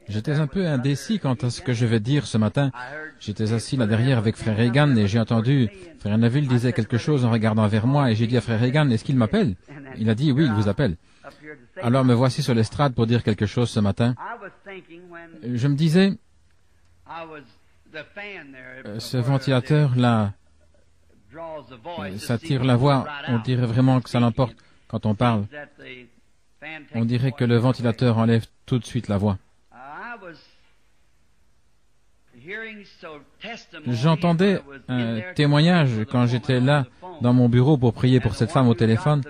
J'étais un peu indécis quant à ce que je vais dire ce matin. J'étais assis là derrière avec frère Reagan et j'ai entendu frère Neville disait quelque chose en regardant vers moi et j'ai dit à frère Reagan, est-ce qu'il m'appelle? Il a dit, oui, il vous appelle. Alors me voici sur l'estrade pour dire quelque chose ce matin. Je me disais, ce ventilateur-là, ça tire la voix. On dirait vraiment que ça l'emporte quand on parle. On dirait que le ventilateur enlève tout de suite la voix. J'entendais un témoignage quand j'étais là dans mon bureau pour prier pour cette femme au téléphone,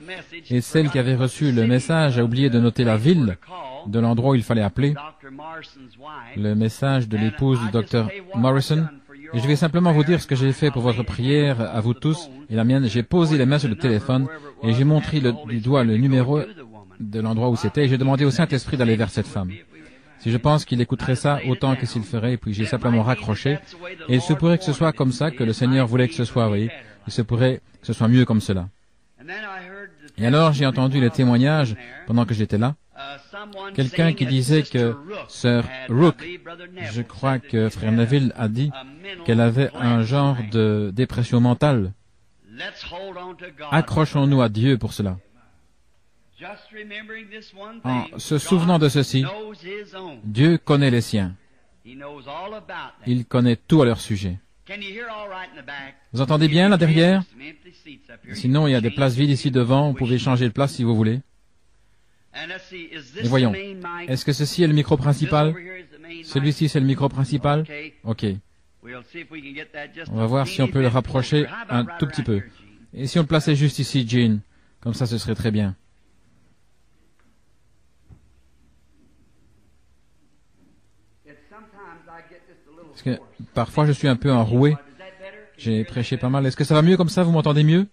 et celle qui avait reçu le message a oublié de noter la ville de l'endroit où il fallait appeler, le message de l'épouse du docteur Morrison. Et je vais simplement vous dire ce que j'ai fait pour votre prière, à vous tous, et la mienne. J'ai posé les mains sur le téléphone, et j'ai montré du doigt le numéro de l'endroit où c'était, et j'ai demandé au Saint-Esprit d'aller vers cette femme. Si je pense qu'il écouterait ça autant que s'il ferait, et puis j'ai simplement raccroché, et il se pourrait que ce soit comme ça, que le Seigneur voulait que ce soit, oui, il se pourrait que ce soit mieux comme cela. Et alors j'ai entendu le témoignage, pendant que j'étais là, quelqu'un qui disait que Sœur Rook, je crois que frère Neville a dit qu'elle avait un genre de dépression mentale. Accrochons-nous à Dieu pour cela. En se souvenant de ceci, Dieu connaît les siens. Il connaît tout à leur sujet. Vous entendez bien là derrière? Sinon, il y a des places vides ici devant. Vous pouvez changer de place si vous voulez. Et voyons. Est-ce que ceci est le micro principal? Celui-ci, c'est le micro principal? OK. On va voir si on peut le rapprocher un tout petit peu. Et si on le plaçait juste ici, Jean? Comme ça, ce serait très bien. Parce que parfois je suis un peu enroué. J'ai prêché pas mal. Est-ce que ça va mieux comme ça? Vous m'entendez mieux?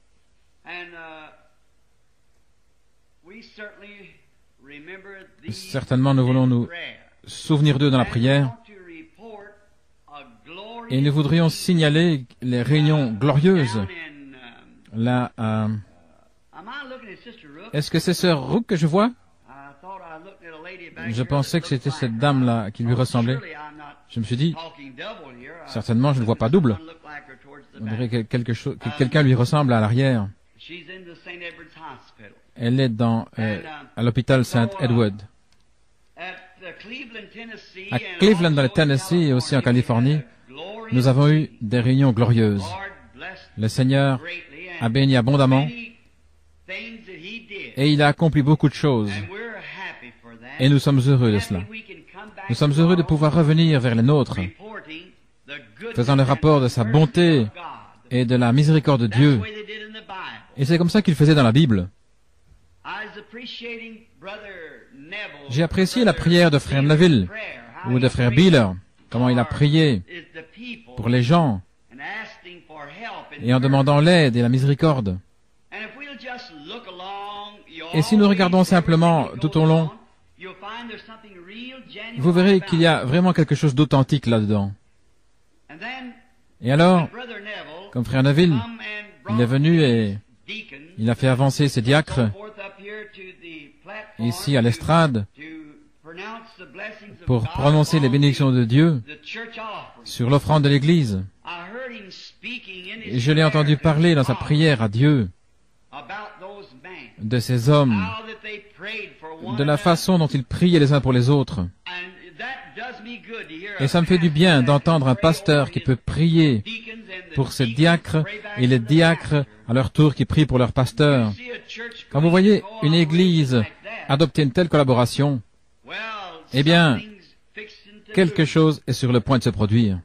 Certainement, nous voulons nous souvenir d'eux dans la prière. Et nous voudrions signaler les réunions glorieuses. Là, est-ce que c'est Sœur Rook que je vois? Je pensais que c'était cette dame-là qui lui ressemblait. Je me suis dit, certainement, je ne vois pas double. On dirait que quelqu'un lui ressemble à l'arrière. Elle est à l'hôpital Saint Edward. À Cleveland, dans le Tennessee, et aussi en Californie, nous avons eu des réunions glorieuses. Le Seigneur a béni abondamment et il a accompli beaucoup de choses. Et nous sommes heureux de cela. Nous sommes heureux de pouvoir revenir vers les nôtres, faisant le rapport de sa bonté et de la miséricorde de Dieu. Et c'est comme ça qu'il faisait dans la Bible. J'ai apprécié la prière de frère Neville ou de frère Beeler, comment il a prié pour les gens et en demandant l'aide et la miséricorde. Et si nous regardons simplement tout au long, vous verrez qu'il y a vraiment quelque chose d'authentique là-dedans. Et alors, comme frère Neville, il est venu et il a fait avancer ses diacres ici à l'estrade pour prononcer les bénédictions de Dieu sur l'offrande de l'Église. Et je l'ai entendu parler dans sa prière à Dieu de ces hommes, de la façon dont ils priaient les uns pour les autres. Et ça me fait du bien d'entendre un pasteur qui peut prier pour ses diacres et les diacres à leur tour qui prient pour leur pasteur. Quand vous voyez une église adopter une telle collaboration, eh bien, quelque chose est sur le point de se produire.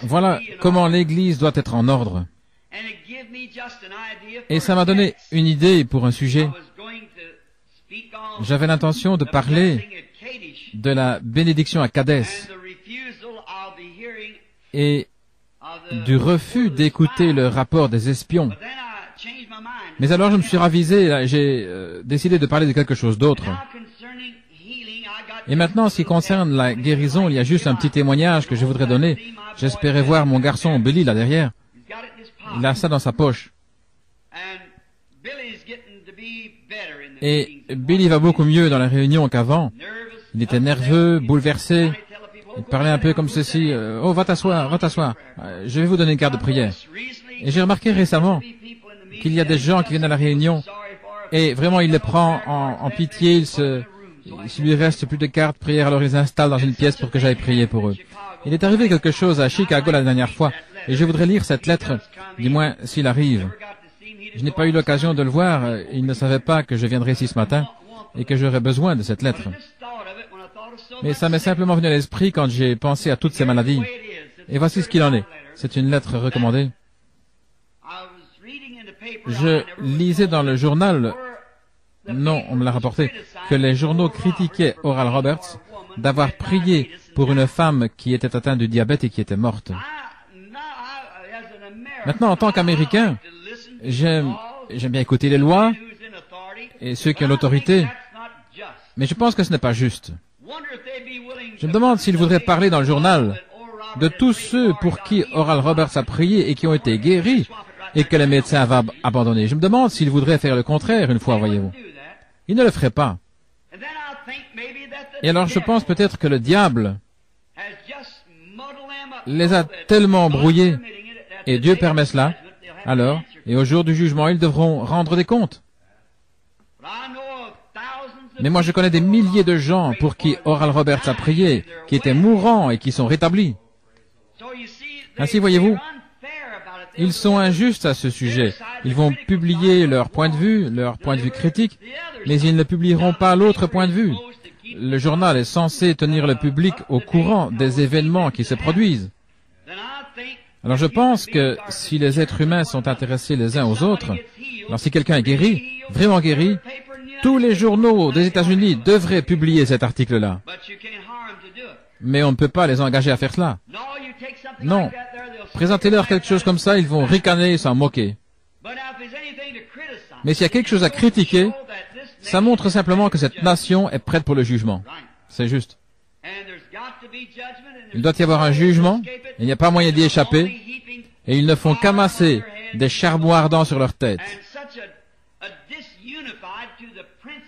Voilà comment l'église doit être en ordre. Et ça m'a donné une idée pour un sujet. J'avais l'intention de parler de la bénédiction à Kadès et du refus d'écouter le rapport des espions. Mais alors je me suis ravisé, j'ai décidé de parler de quelque chose d'autre. Et maintenant, en ce qui concerne la guérison, il y a juste un petit témoignage que je voudrais donner. J'espérais voir mon garçon Billy là derrière. Il a ça dans sa poche. Et Billy va beaucoup mieux dans la réunion qu'avant. Il était nerveux, bouleversé. Il parlait un peu comme ceci. Oh, va t'asseoir, va t'asseoir. Je vais vous donner une carte de prière. Et j'ai remarqué récemment qu'il y a des gens qui viennent à la réunion et vraiment il les prend en pitié. S'il lui reste plus de cartes de prière, alors il les installe dans une pièce pour que j'aille prier pour eux. Il est arrivé quelque chose à Chicago la dernière fois et je voudrais lire cette lettre, du moins s'il arrive. Je n'ai pas eu l'occasion de le voir. Il ne savait pas que je viendrais ici ce matin et que j'aurais besoin de cette lettre. Mais ça m'est simplement venu à l'esprit quand j'ai pensé à toutes ces maladies. Et voici ce qu'il en est. C'est une lettre recommandée. Je lisais dans le journal, non, on me l'a rapporté, que les journaux critiquaient Oral Roberts d'avoir prié pour une femme qui était atteinte du diabète et qui était morte. Maintenant, en tant qu'Américain, j'aime bien écouter les lois et ceux qui ont l'autorité, mais je pense que ce n'est pas juste. Je me demande s'ils voudraient parler dans le journal de tous ceux pour qui Oral Roberts a prié et qui ont été guéris et que les médecins avaient abandonné. Je me demande s'ils voudraient faire le contraire une fois, voyez-vous. Ils ne le feraient pas. Et alors je pense peut-être que le diable les a tellement brouillés, et Dieu permet cela, alors, et au jour du jugement, ils devront rendre des comptes. Mais moi je connais des milliers de gens pour qui Oral Roberts a prié, qui étaient mourants et qui sont rétablis. Ainsi, voyez-vous, ils sont injustes à ce sujet. Ils vont publier leur point de vue critique, mais ils ne publieront pas l'autre point de vue. Le journal est censé tenir le public au courant des événements qui se produisent. Alors je pense que si les êtres humains sont intéressés les uns aux autres, alors si quelqu'un est guéri, vraiment guéri, tous les journaux des États-Unis devraient publier cet article-là. Mais on ne peut pas les engager à faire cela. Non. Présentez-leur quelque chose comme ça, ils vont ricaner et s'en moquer. Mais s'il y a quelque chose à critiquer, ça montre simplement que cette nation est prête pour le jugement. C'est juste. Il doit y avoir un jugement, il n'y a pas moyen d'y échapper, et ils ne font qu'amasser des charbons ardents sur leur tête.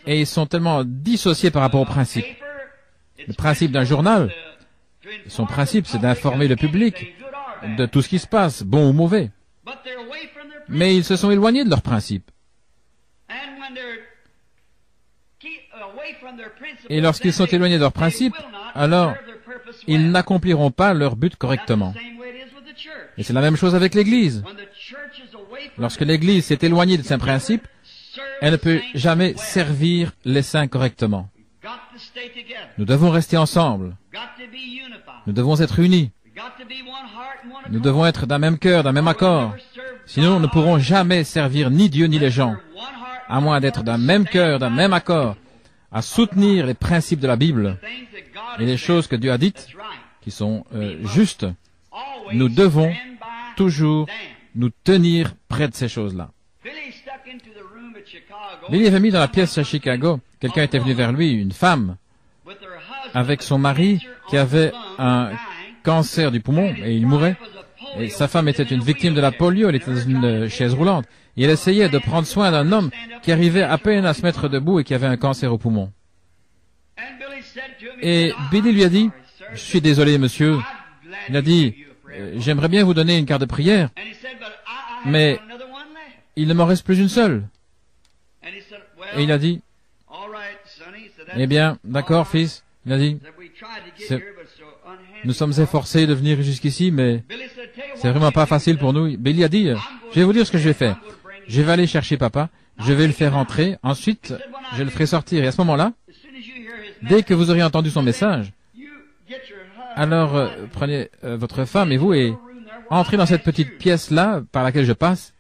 Et ils sont tellement dissociés par rapport au principe. Le principe d'un journal, son principe, c'est d'informer le public de tout ce qui se passe, bon ou mauvais. Mais ils se sont éloignés de leur principe. Et lorsqu'ils sont éloignés de leur principe, alors ils n'accompliront pas leur but correctement. Et c'est la même chose avec l'Église. Lorsque l'Église s'est éloignée de ses principes, elle ne peut jamais servir les saints correctement. Nous devons rester ensemble. Nous devons être unis. Nous devons être d'un même cœur, d'un même accord. Sinon, nous ne pourrons jamais servir ni Dieu ni les gens, à moins d'être d'un même cœur, d'un même accord, à soutenir les principes de la Bible et les choses que Dieu a dites, qui sont justes. Nous devons toujours nous tenir près de ces choses-là. Billy avait mis dans la pièce à Chicago, quelqu'un était venu vers lui, une femme, avec son mari qui avait un cancer du poumon et il mourait. Et sa femme était une victime de la polio, elle était dans une chaise roulante. Et elle essayait de prendre soin d'un homme qui arrivait à peine à se mettre debout et qui avait un cancer au poumon. Et Billy lui a dit, « Je suis désolé, monsieur. » Il a dit, « J'aimerais bien vous donner une carte de prière, mais il ne m'en reste plus une seule. » Et il a dit, « Eh bien, d'accord, fils. » Il a dit, « Nous sommes efforcés de venir jusqu'ici, mais c'est vraiment pas facile pour nous. » Billy a dit, « Je vais vous dire ce que je vais faire. Je vais aller chercher papa, je vais le faire entrer, ensuite je le ferai sortir. Et à ce moment-là, dès que vous aurez entendu son message, alors prenez votre femme et vous et entrez dans cette petite pièce-là par laquelle je passe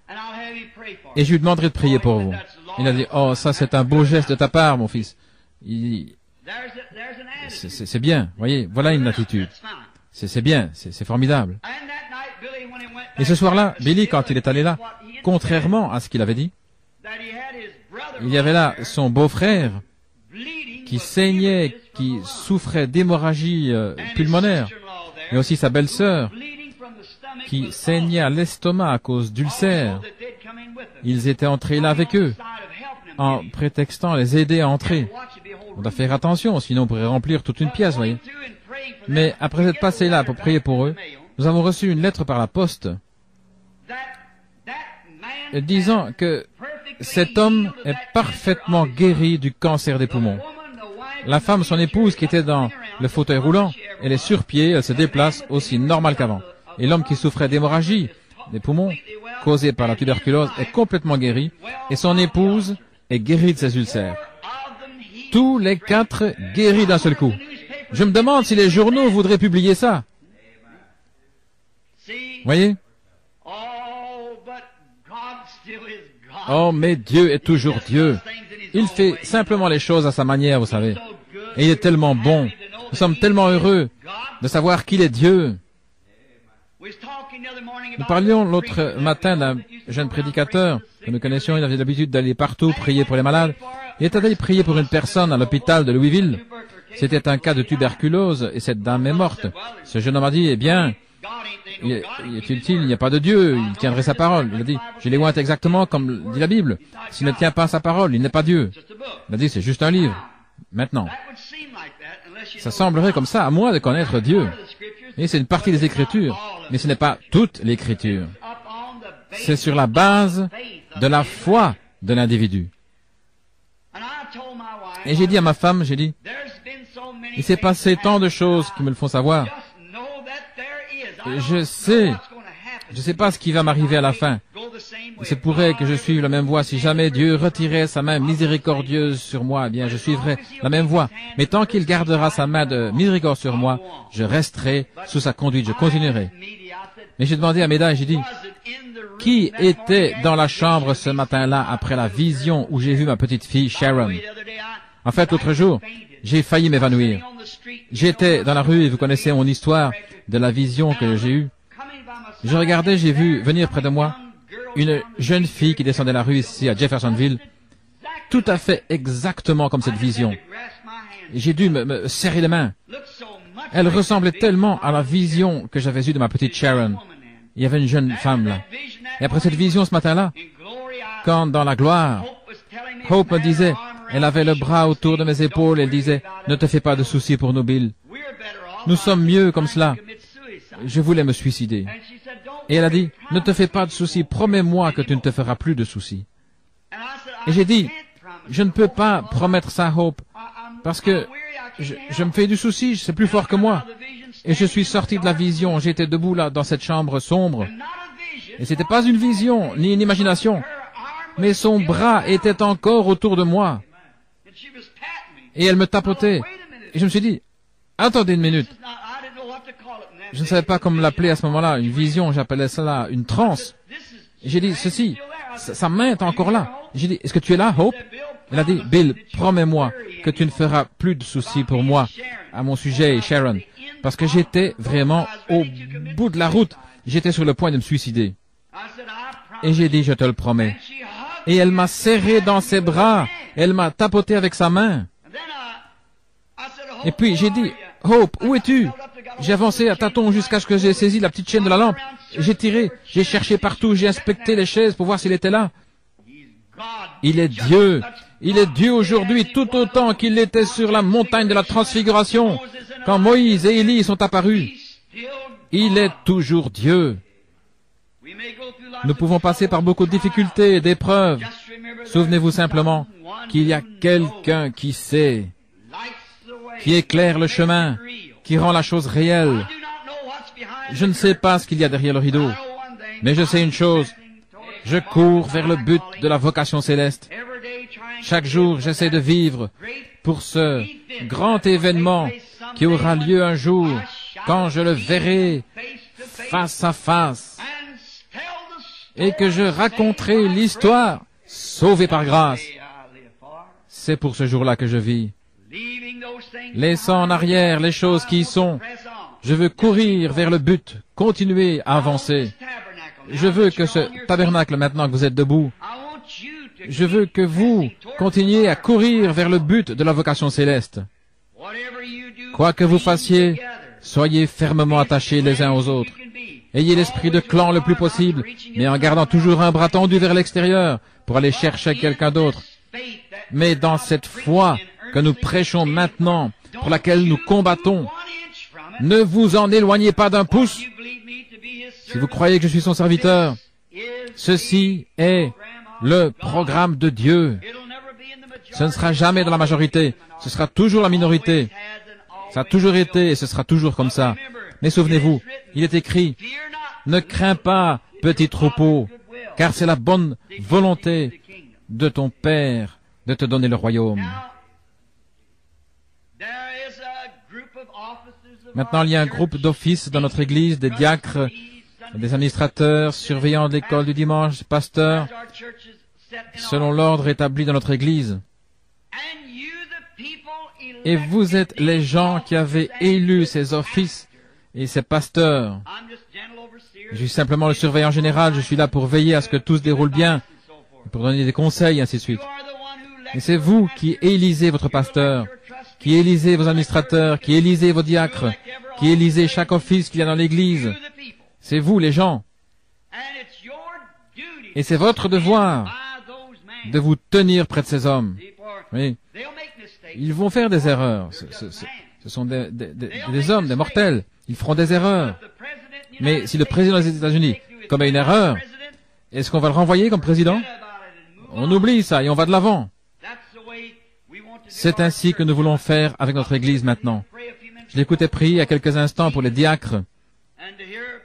et je lui demanderai de prier pour vous. » Il a dit, « Oh, ça c'est un beau geste de ta part, mon fils. » C'est bien, voyez, voilà une attitude. C'est bien, c'est formidable. Et ce soir-là, Billy, quand il est allé là, contrairement à ce qu'il avait dit, il y avait là son beau-frère qui saignait, qui souffrait d'hémorragie pulmonaire, et aussi sa belle-sœur qui saignait à l'estomac à cause d'ulcères. Ils étaient entrés là avec eux. en prétextant les aider à entrer. On doit faire attention, sinon on pourrait remplir toute une pièce, voyez. Mais après être passé là pour prier pour eux, nous avons reçu une lettre par la poste disant que cet homme est parfaitement guéri du cancer des poumons. La femme, son épouse, qui était dans le fauteuil roulant, elle est sur pied, elle se déplace aussi normal qu'avant. Et l'homme qui souffrait d'hémorragie des poumons, causée par la tuberculose, est complètement guéri, et son épouse est guérie de ses ulcères. Tous les quatre guéris d'un seul coup. Je me demande si les journaux voudraient publier ça. Voyez? Oh, mais Dieu est toujours Dieu. Il fait simplement les choses à sa manière, vous savez. Et il est tellement bon. Nous sommes tellement heureux de savoir qu'il est Dieu. Nous parlions l'autre matin d'un jeune prédicateur que nous connaissions. Il avait l'habitude d'aller partout prier pour les malades. Il était allé prier pour une personne à l'hôpital de Louisville. C'était un cas de tuberculose et cette dame est morte. Ce jeune homme a dit, eh bien, il est utile, il n'y a pas de Dieu, il tiendrait sa parole. Il a dit, je l'ai oint exactement comme dit la Bible. S'il ne tient pas sa parole, il n'est pas Dieu. Il a dit, c'est juste un livre. Maintenant, ça semblerait comme ça, à moins de connaître Dieu. Et c'est une partie des Écritures, mais ce n'est pas toute l'Écriture. C'est sur la base de la foi de l'individu. Et j'ai dit à ma femme, j'ai dit, il s'est passé tant de choses qui me le font savoir. Je sais pas ce qui va m'arriver à la fin. Il se pourrait que je suive la même voie. Si jamais Dieu retirait sa main miséricordieuse sur moi, eh bien, je suivrai la même voie. Mais tant qu'il gardera sa main de miséricorde sur moi, je resterai sous sa conduite, je continuerai. Mais j'ai demandé à Méda, j'ai dit, qui était dans la chambre ce matin-là après la vision où j'ai vu ma petite fille Sharon? En fait, l'autre jour, j'ai failli m'évanouir. J'étais dans la rue et vous connaissez mon histoire de la vision que j'ai eue. Je regardais, j'ai vu venir près de moi une jeune fille qui descendait la rue ici à Jeffersonville, tout à fait exactement comme cette vision. J'ai dû me serrer les mains. Elle ressemblait tellement à la vision que j'avais eue de ma petite Sharon. Il y avait une jeune femme là. Et après cette vision ce matin-là, quand dans la gloire, Hope me disait, elle avait le bras autour de mes épaules, elle disait, ne te fais pas de soucis pour nous, Bill. Nous sommes mieux comme cela. Je voulais me suicider. Et elle a dit, ne te fais pas de soucis, promets-moi que tu ne te feras plus de soucis. Et j'ai dit, je ne peux pas promettre ça à Hope, parce que je me fais du souci, c'est plus fort que moi. Et je suis sorti de la vision, j'étais debout là, dans cette chambre sombre. Et c'était pas une vision, ni une imagination, mais son bras était encore autour de moi. Et elle me tapotait. Et je me suis dit, attendez une minute. Je ne savais pas comment l'appeler à ce moment-là, une vision, j'appelais cela une transe. Et j'ai dit, ceci, sa main est encore là. J'ai dit, est-ce que tu es là, Hope? Elle a dit, Bill, promets-moi que tu ne feras plus de soucis pour moi à mon sujet et Sharon. Parce que j'étais vraiment au bout de la route. J'étais sur le point de me suicider. Et j'ai dit, je te le promets. Et elle m'a serré dans ses bras. Elle m'a tapoté avec sa main. Et puis j'ai dit, Hope, où es-tu? J'ai avancé à tâtons jusqu'à ce que j'ai saisi la petite chaîne de la lampe. J'ai tiré, j'ai cherché partout, j'ai inspecté les chaises pour voir s'il était là. Il est Dieu. Il est Dieu aujourd'hui tout autant qu'il était sur la montagne de la transfiguration quand Moïse et Élie sont apparus. Il est toujours Dieu. Nous pouvons passer par beaucoup de difficultés et d'épreuves. Souvenez-vous simplement qu'il y a quelqu'un qui sait, qui éclaire le chemin, qui rend la chose réelle. Je ne sais pas ce qu'il y a derrière le rideau, mais je sais une chose. Je cours vers le but de la vocation céleste. Chaque jour, j'essaie de vivre pour ce grand événement qui aura lieu un jour, quand je le verrai face à face, et que je raconterai l'histoire sauvée par grâce. C'est pour ce jour-là que je vis. Laissant en arrière les choses qui y sont, je veux courir vers le but, continuer à avancer. Je veux que ce tabernacle, maintenant que vous êtes debout, je veux que vous continuiez à courir vers le but de la vocation céleste. Quoi que vous fassiez, soyez fermement attachés les uns aux autres. Ayez l'esprit de clan le plus possible, mais en gardant toujours un bras tendu vers l'extérieur pour aller chercher quelqu'un d'autre. Mais dans cette foi que nous prêchons maintenant, pour laquelle nous combattons, ne vous en éloignez pas d'un pouce. Si vous croyez que je suis son serviteur, ceci est le programme de Dieu. Ce ne sera jamais dans la majorité, ce sera toujours la minorité. Ça a toujours été et ce sera toujours comme ça. Mais souvenez-vous, il est écrit, ne crains pas, petit troupeau, car c'est la bonne volonté de ton Père de te donner le royaume. Maintenant, il y a un groupe d'offices dans notre Église, des diacres, des administrateurs, surveillants de l'école du dimanche, pasteurs, selon l'ordre établi dans notre Église. Et vous êtes les gens qui avez élu ces offices et ces pasteurs. Je suis simplement le surveillant général, je suis là pour veiller à ce que tout se déroule bien, pour donner des conseils, ainsi de suite. Et c'est vous qui élisez votre pasteur, qui élisez vos administrateurs, qui élisez vos diacres, qui élisez chaque office qu'il y a dans l'Église. C'est vous, les gens. Et c'est votre devoir de vous tenir près de ces hommes. Oui. Ils vont faire des erreurs. Ce sont des hommes, des mortels. Ils feront des erreurs. Mais si le président des États-Unis commet une erreur, est-ce qu'on va le renvoyer comme président? On oublie ça et on va de l'avant. C'est ainsi que nous voulons faire avec notre Église maintenant. Je l'écoutais prier il y a quelques instants pour les diacres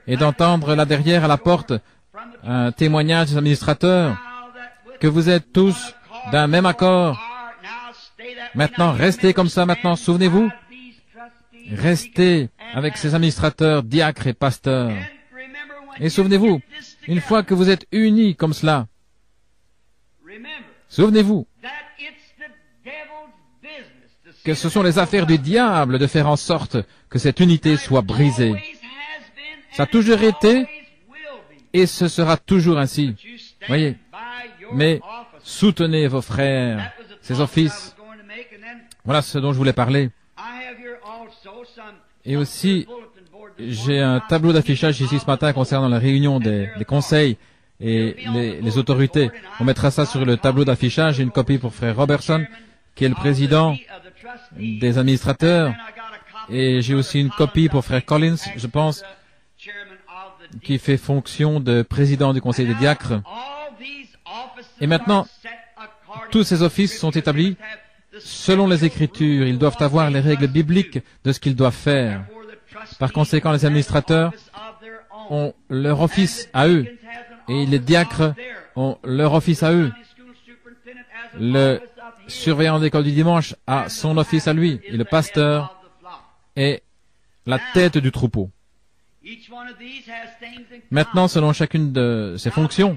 et d'entendre là derrière à la porte un témoignage des administrateurs que vous êtes tous d'un même accord. Maintenant, restez comme ça maintenant, souvenez-vous. Restez avec ces administrateurs, diacres et pasteurs. Et souvenez-vous, une fois que vous êtes unis comme cela, souvenez-vous que ce sont les affaires du diable de faire en sorte que cette unité soit brisée. Ça a toujours été et ce sera toujours ainsi. Voyez. Mais soutenez vos frères, ces offices. Voilà ce dont je voulais parler. Et aussi, j'ai un tableau d'affichage ici ce matin concernant la réunion des conseils et les autorités. On mettra ça sur le tableau d'affichage. J'ai une copie pour frère Robertson, qui est le président des administrateurs. Et j'ai aussi une copie pour frère Collins, je pense, qui fait fonction de président du conseil des diacres. Et maintenant, tous ces offices sont établis selon les Écritures. Ils doivent avoir les règles bibliques de ce qu'ils doivent faire. Par conséquent, les administrateurs ont leur office à eux. Et les diacres ont leur office à eux. Le surveillant de l'école du dimanche a son office à lui. Et le pasteur est la tête du troupeau. Maintenant, selon chacune de ces fonctions,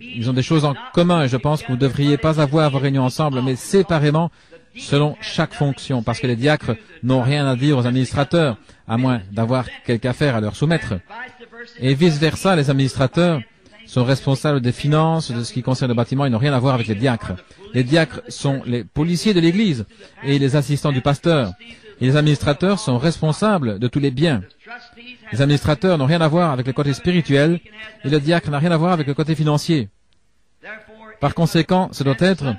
ils ont des choses en commun et je pense que vous ne devriez pas avoir vos réunions ensemble, mais séparément selon chaque fonction, parce que les diacres n'ont rien à dire aux administrateurs, à moins d'avoir quelque affaire à leur soumettre. Et vice-versa, les administrateurs sont responsables des finances, de ce qui concerne le bâtiment, ils n'ont rien à voir avec les diacres. Les diacres sont les policiers de l'Église et les assistants du pasteur. Et les administrateurs sont responsables de tous les biens. Les administrateurs n'ont rien à voir avec le côté spirituel et le diacre n'a rien à voir avec le côté financier. Par conséquent, ce doit être,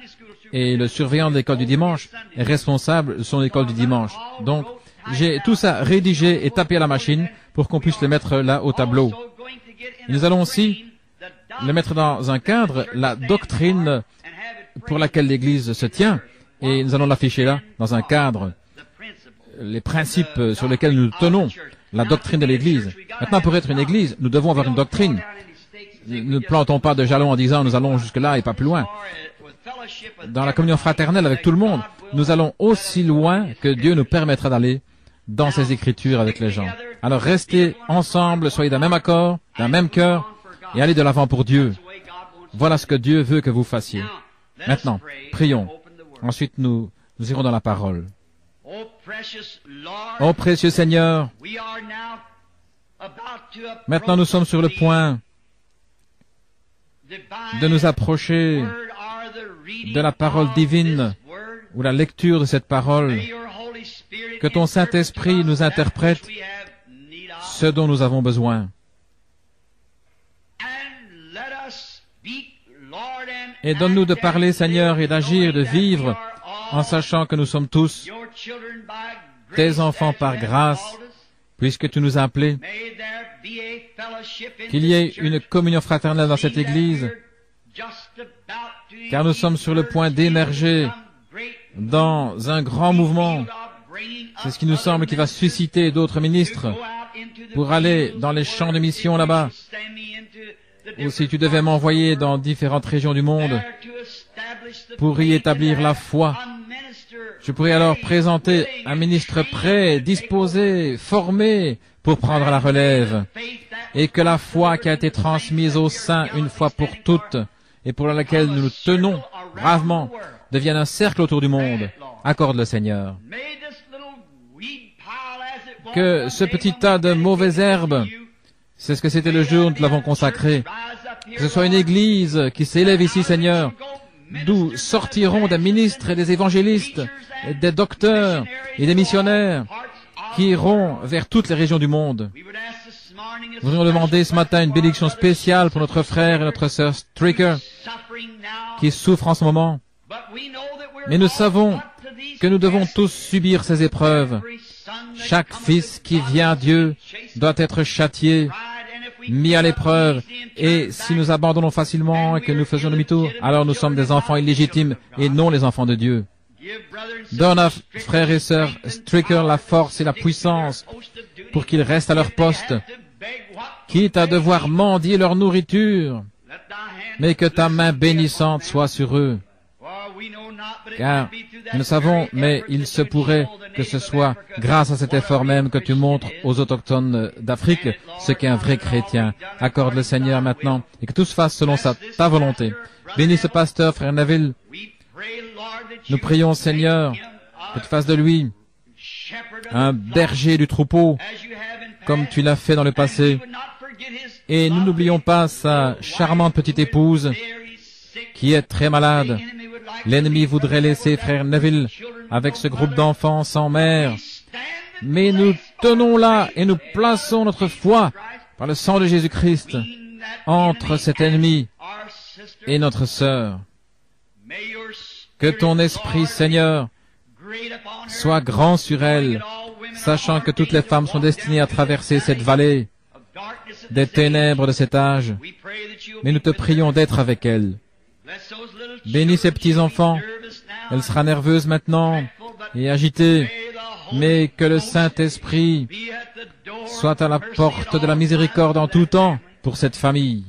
et le surveillant de l'école du dimanche est responsable de son école du dimanche. Donc, j'ai tout ça rédigé et tapé à la machine pour qu'on puisse le mettre là au tableau. Et nous allons aussi le mettre dans un cadre, la doctrine pour laquelle l'Église se tient, et nous allons l'afficher là, dans un cadre, les principes sur lesquels nous tenons, la doctrine de l'Église. Maintenant, pour être une Église, nous devons avoir une doctrine. Ne plantons pas de jalons en disant nous allons jusque-là et pas plus loin. Dans la communion fraternelle avec tout le monde, nous allons aussi loin que Dieu nous permettra d'aller dans ses Écritures avec les gens. Alors restez ensemble, soyez d'un même accord, d'un même cœur, et allez de l'avant pour Dieu. Voilà ce que Dieu veut que vous fassiez. Maintenant, prions. Ensuite, nous irons dans la parole. Ô précieux Seigneur, maintenant nous sommes sur le point de nous approcher de la parole divine ou la lecture de cette parole. Que ton Saint-Esprit nous interprète ce dont nous avons besoin. Et donne-nous de parler, Seigneur, et d'agir, de vivre, en sachant que nous sommes tous tes enfants par grâce, puisque tu nous as appelés. Qu'il y ait une communion fraternelle dans cette Église, car nous sommes sur le point d'émerger dans un grand mouvement. C'est ce qui nous semble qui va susciter d'autres ministres pour aller dans les champs de mission là-bas. Ou si tu devais m'envoyer dans différentes régions du monde pour y établir la foi, je pourrais alors présenter un ministre prêt, disposé, formé pour prendre la relève, et que la foi qui a été transmise aux saints une fois pour toutes et pour laquelle nous nous tenons bravement devienne un cercle autour du monde. Accorde le Seigneur. Que ce petit tas de mauvaises herbes, c'est ce que c'était le jour où nous l'avons consacré, que ce soit une église qui s'élève ici, Seigneur, d'où sortiront des ministres et des évangélistes, et des docteurs et des missionnaires qui iront vers toutes les régions du monde. Nous voudrions demander ce matin une bénédiction spéciale pour notre frère et notre sœur Stricker qui souffrent en ce moment. Mais nous savons que nous devons tous subir ces épreuves. Chaque fils qui vient à Dieu doit être châtié, mis à l'épreuve, et si nous abandonnons facilement et que nous faisons demi-tour, alors nous sommes des enfants illégitimes et non les enfants de Dieu. Donne à frères et sœurs Stricker la force et la puissance pour qu'ils restent à leur poste, quitte à devoir mendier leur nourriture, mais que ta main bénissante soit sur eux. Car nous savons, mais il se pourrait que ce soit grâce à cet effort même que tu montres aux autochtones d'Afrique ce qu'est un vrai chrétien. Accorde le Seigneur maintenant et que tout se fasse selon ta volonté. Bénis ce pasteur, frère Neville. Nous prions, Seigneur, que tu fasses de lui un berger du troupeau, comme tu l'as fait dans le passé. Et nous n'oublions pas sa charmante petite épouse, qui est très malade. L'ennemi voudrait laisser frère Neville avec ce groupe d'enfants sans mère. Mais nous tenons là et nous plaçons notre foi par le sang de Jésus-Christ entre cet ennemi et notre sœur. Que ton esprit, Seigneur, soit grand sur elle, sachant que toutes les femmes sont destinées à traverser cette vallée des ténèbres de cet âge. Mais nous te prions d'être avec elle. Bénis ces petits-enfants. Elle sera nerveuse maintenant et agitée, mais que le Saint-Esprit soit à la porte de la miséricorde en tout temps pour cette famille.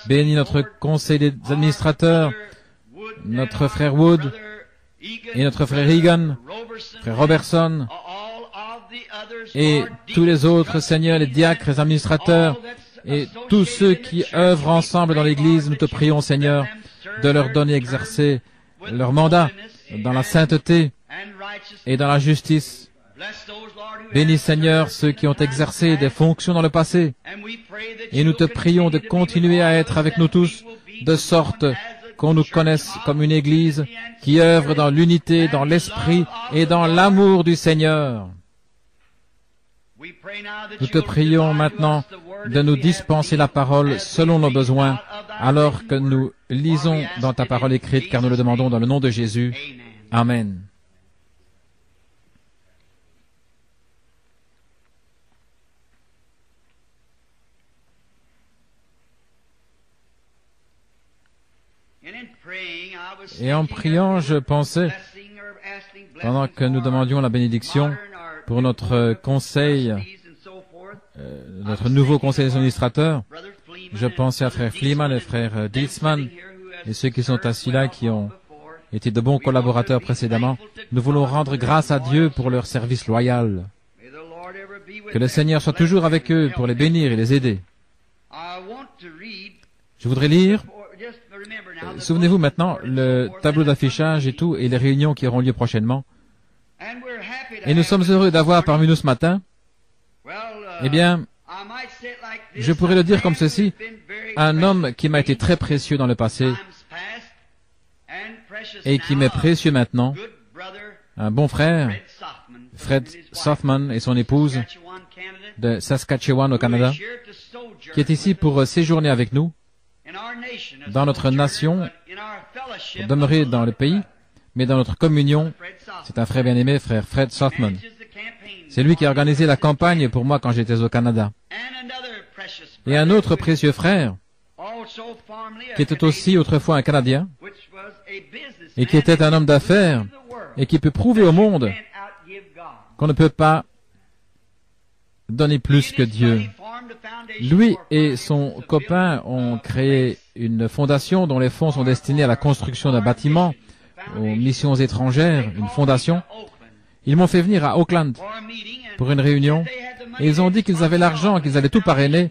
Bénis notre conseil des administrateurs, notre frère Wood et notre frère Egan, frère Robertson, et tous les autres, Seigneur, les diacres, les administrateurs, et tous ceux qui œuvrent ensemble dans l'Église. Nous te prions, Seigneur, de leur donner exercer leur mandat dans la sainteté et dans la justice. Bénis, Seigneur, ceux qui ont exercé des fonctions dans le passé. Et nous te prions de continuer à être avec nous tous, de sorte qu'on nous connaisse comme une Église qui œuvre dans l'unité, dans l'esprit et dans l'amour du Seigneur. Nous te prions maintenant de nous dispenser la parole selon nos besoins, alors que nous lisons dans ta parole écrite, car nous le demandons dans le nom de Jésus. Amen. Et en priant, je pensais, pendant que nous demandions la bénédiction pour notre conseil, notre nouveau conseil des administrateurs, je pensais à frère Fleeman et frère Dilsman et ceux qui sont assis là, qui ont été de bons collaborateurs précédemment. Nous voulons rendre grâce à Dieu pour leur service loyal. Que le Seigneur soit toujours avec eux pour les bénir et les aider. Je voudrais lire, souvenez-vous maintenant, le tableau d'affichage et tout, et les réunions qui auront lieu prochainement. Et nous sommes heureux d'avoir parmi nous ce matin, eh bien, je pourrais le dire comme ceci, un homme qui m'a été très précieux dans le passé et qui m'est précieux maintenant, un bon frère, Fred Sothman et son épouse de Saskatchewan au Canada, qui est ici pour séjourner avec nous. dans notre nation, pour demeurer dans le pays, mais dans notre communion, c'est un frère bien-aimé, frère Fred Sothman. C'est lui qui a organisé la campagne pour moi quand j'étais au Canada. Et un autre précieux frère, qui était aussi autrefois un Canadien, et qui était un homme d'affaires, et qui peut prouver au monde qu'on ne peut pas donner plus que Dieu. Lui et son copain ont créé une fondation dont les fonds sont destinés à la construction d'un bâtiment, aux missions étrangères, une fondation. Ils m'ont fait venir à Oakland pour une réunion, et ils ont dit qu'ils avaient l'argent, qu'ils allaient tout parrainer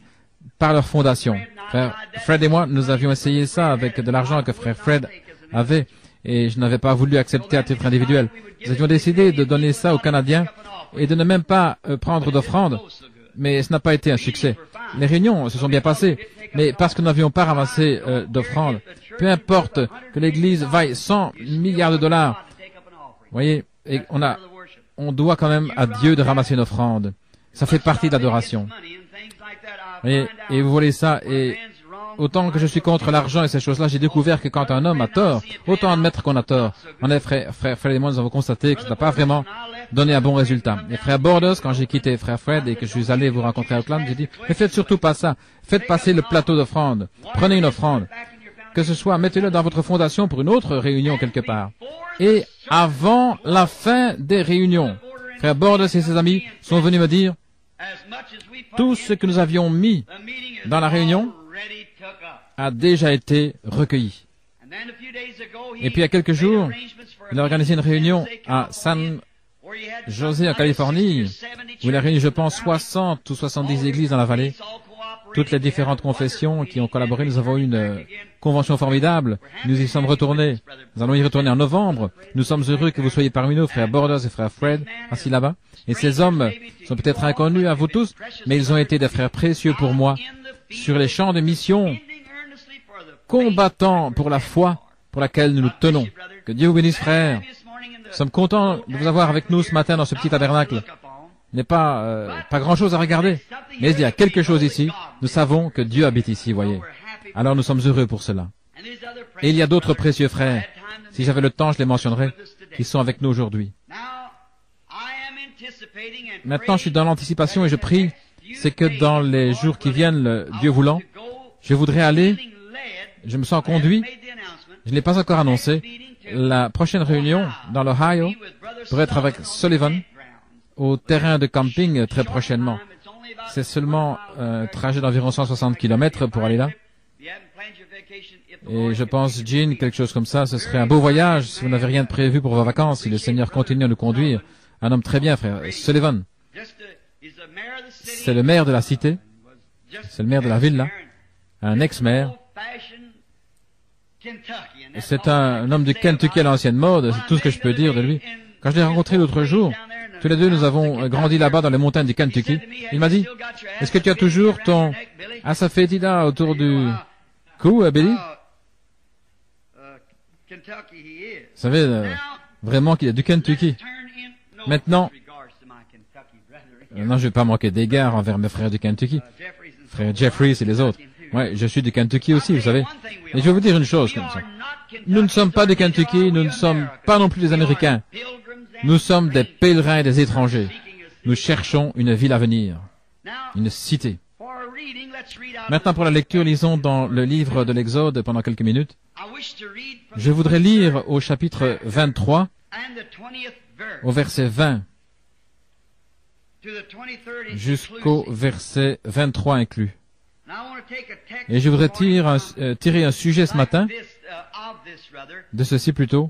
par leur fondation. Frère Fred et moi, nous avions essayé ça avec de l'argent que frère Fred avait, et je n'avais pas voulu accepter à titre individuel. Nous avions décidé de donner ça aux Canadiens et de ne même pas prendre d'offrande, mais ce n'a pas été un succès. Les réunions se sont bien passées, mais parce que nous n'avions pas ramassé d'offrande, peu importe que l'Église vaille 100 milliards de dollars, vous voyez, et on doit quand même à Dieu de ramasser une offrande. Ça fait partie de l'adoration. Et vous voyez ça, et autant que je suis contre l'argent et ces choses-là, j'ai découvert que quand un homme a tort, autant admettre qu'on a tort. En effet, frère Fred et moi, nous avons constaté que ça n'a pas vraiment donné un bon résultat. Et frère Borders, quand j'ai quitté frère Fred et que je suis allé vous rencontrer à Oakland, j'ai dit, mais faites surtout pas ça. Faites passer le plateau d'offrande. Prenez une offrande. Que ce soit, mettez-le dans votre fondation pour une autre réunion quelque part. Et avant la fin des réunions, frère Borders et ses amis sont venus me dire, tout ce que nous avions mis dans la réunion a déjà été recueilli. Et puis il y a quelques jours, il a organisé une réunion à San José, en Californie, où il a réuni, je pense, 60 ou 70 églises dans la vallée. Toutes les différentes confessions qui ont collaboré, nous avons eu une convention formidable. Nous y sommes retournés. Nous allons y retourner en novembre. Nous sommes heureux que vous soyez parmi nous, frère Borders et frère Fred, assis là-bas. Et ces hommes sont peut-être inconnus à vous tous, mais ils ont été des frères précieux pour moi sur les champs de mission, combattant pour la foi pour laquelle nous nous tenons. Que Dieu vous bénisse, frère. Nous sommes contents de vous avoir avec nous ce matin dans ce petit tabernacle. Il n'est pas grand-chose à regarder, mais il y a quelque chose ici. Nous savons que Dieu habite ici, voyez. Alors nous sommes heureux pour cela. Et il y a d'autres précieux frères, si j'avais le temps, je les mentionnerais, qui sont avec nous aujourd'hui. Maintenant, je suis dans l'anticipation et je prie, c'est que dans les jours qui viennent, le Dieu voulant, je voudrais aller, je me sens conduit, je ne l'ai pas encore annoncé, la prochaine réunion dans l'Ohio pourrait être avec Sullivan au terrain de camping très prochainement. C'est seulement un trajet d'environ 160 km pour aller là. Et je pense, Jean, quelque chose comme ça, ce serait un beau voyage si vous n'avez rien de prévu pour vos vacances, si le Seigneur continue à nous conduire. Un homme très bien, frère. Sullivan. C'est le maire de la cité. C'est le maire de la ville, là. Un ex-maire. C'est un homme du Kentucky à l'ancienne mode, c'est tout ce que je peux dire de lui. Quand je l'ai rencontré l'autre jour, tous les deux nous avons grandi là-bas dans les montagnes du Kentucky. Il m'a dit, est-ce que tu as toujours ton asafétida autour du cou, Billy? Vous savez, vraiment qu'il y a du Kentucky. Maintenant, non, je ne vais pas manquer d'égard envers mes frères du Kentucky. Frère Jeffries et les autres. Ouais, je suis du Kentucky aussi, vous savez. Et je vais vous dire une chose comme ça. Nous ne sommes pas du Kentucky, nous ne sommes pas non plus des Américains. Nous sommes des pèlerins et des étrangers. Nous cherchons une ville à venir, une cité. Maintenant, pour la lecture, lisons dans le livre de l'Exode pendant quelques minutes. Je voudrais lire au chapitre 23, au verset 20, jusqu'au verset 23 inclus. Et je voudrais tirer un sujet ce matin, de ceci plutôt,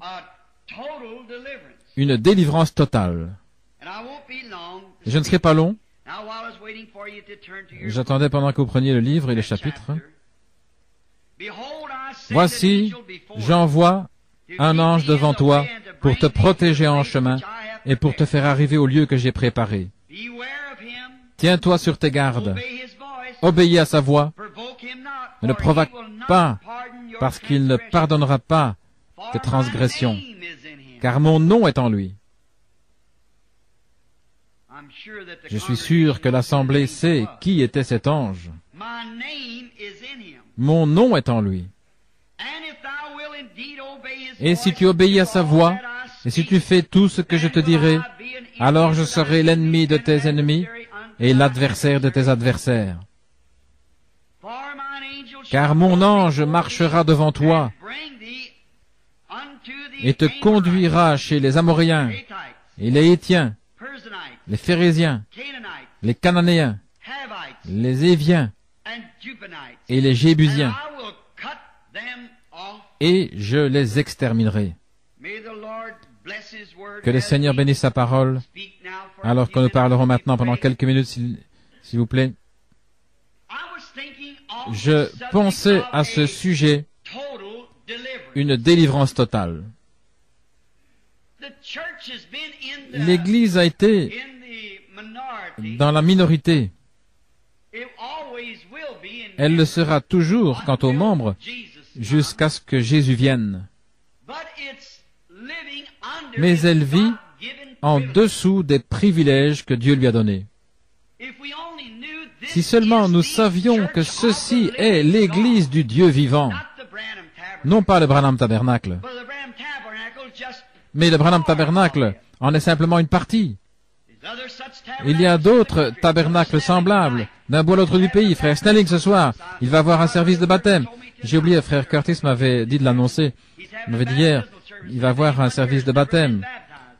une délivrance totale. Je ne serai pas long. J'attendais pendant que vous preniez le livre et le chapitre. Voici, j'envoie un ange devant toi pour te protéger en chemin et pour te faire arriver au lieu que j'ai préparé. Tiens-toi sur tes gardes. Obéis à sa voix. Ne le provoque pas, parce qu'il ne pardonnera pas tes transgressions, car mon nom est en lui. Je suis sûr que l'Assemblée sait qui était cet ange. Mon nom est en lui. Et si tu obéis à sa voix, et si tu fais tout ce que je te dirai, alors je serai l'ennemi de tes ennemis et l'adversaire de tes adversaires. Car mon ange marchera devant toi et te conduira chez les Amoréens et les Hétiens, les Phérésiens, les Cananéens, les Éviens et les Jébusiens, et je les exterminerai. Que le Seigneur bénisse sa parole, alors que nous parlerons maintenant pendant quelques minutes, s'il vous plaît. Je pensais à ce sujet, une délivrance totale. L'Église a été dans la minorité. Elle le sera toujours quant aux membres, jusqu'à ce que Jésus vienne. Mais elle vit en dessous des privilèges que Dieu lui a donnés. Si seulement nous savions que ceci est l'Église du Dieu vivant, non pas le Branham Tabernacle, mais le Branham Tabernacle en est simplement une partie. Il y a d'autres tabernacles semblables, d'un bout à l'autre du pays. Frère Snelling, ce soir, il va avoir un service de baptême. J'ai oublié, frère Curtis m'avait dit de l'annoncer. Il m'avait dit hier, il va avoir un service de baptême.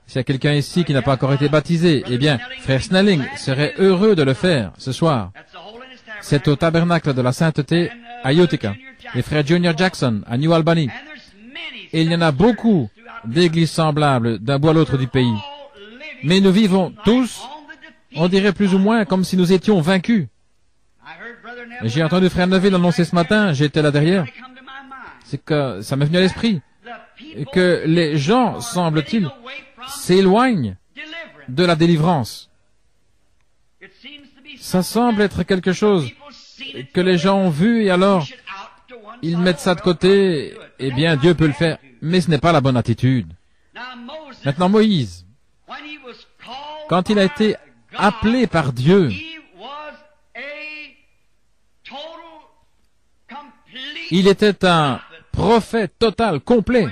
S'il y a quelqu'un ici qui n'a pas encore été baptisé, eh bien, frère Snelling serait heureux de le faire ce soir. C'est au tabernacle de la sainteté à Utica. Et frère Junior Jackson à New Albany. Et il y en a beaucoup d'églises semblables d'un bout à l'autre du pays. Mais nous vivons tous, on dirait plus ou moins comme si nous étions vaincus. Et j'ai entendu frère Neville annoncer ce matin, j'étais là derrière, c'est que ça m'est venu à l'esprit, que les gens, semble-t-il, s'éloignent de la délivrance. Ça semble être quelque chose que les gens ont vu et alors ils mettent ça de côté, eh bien Dieu peut le faire, mais ce n'est pas la bonne attitude. Maintenant Moïse, quand il a été appelé par Dieu, il était un prophète total, complet.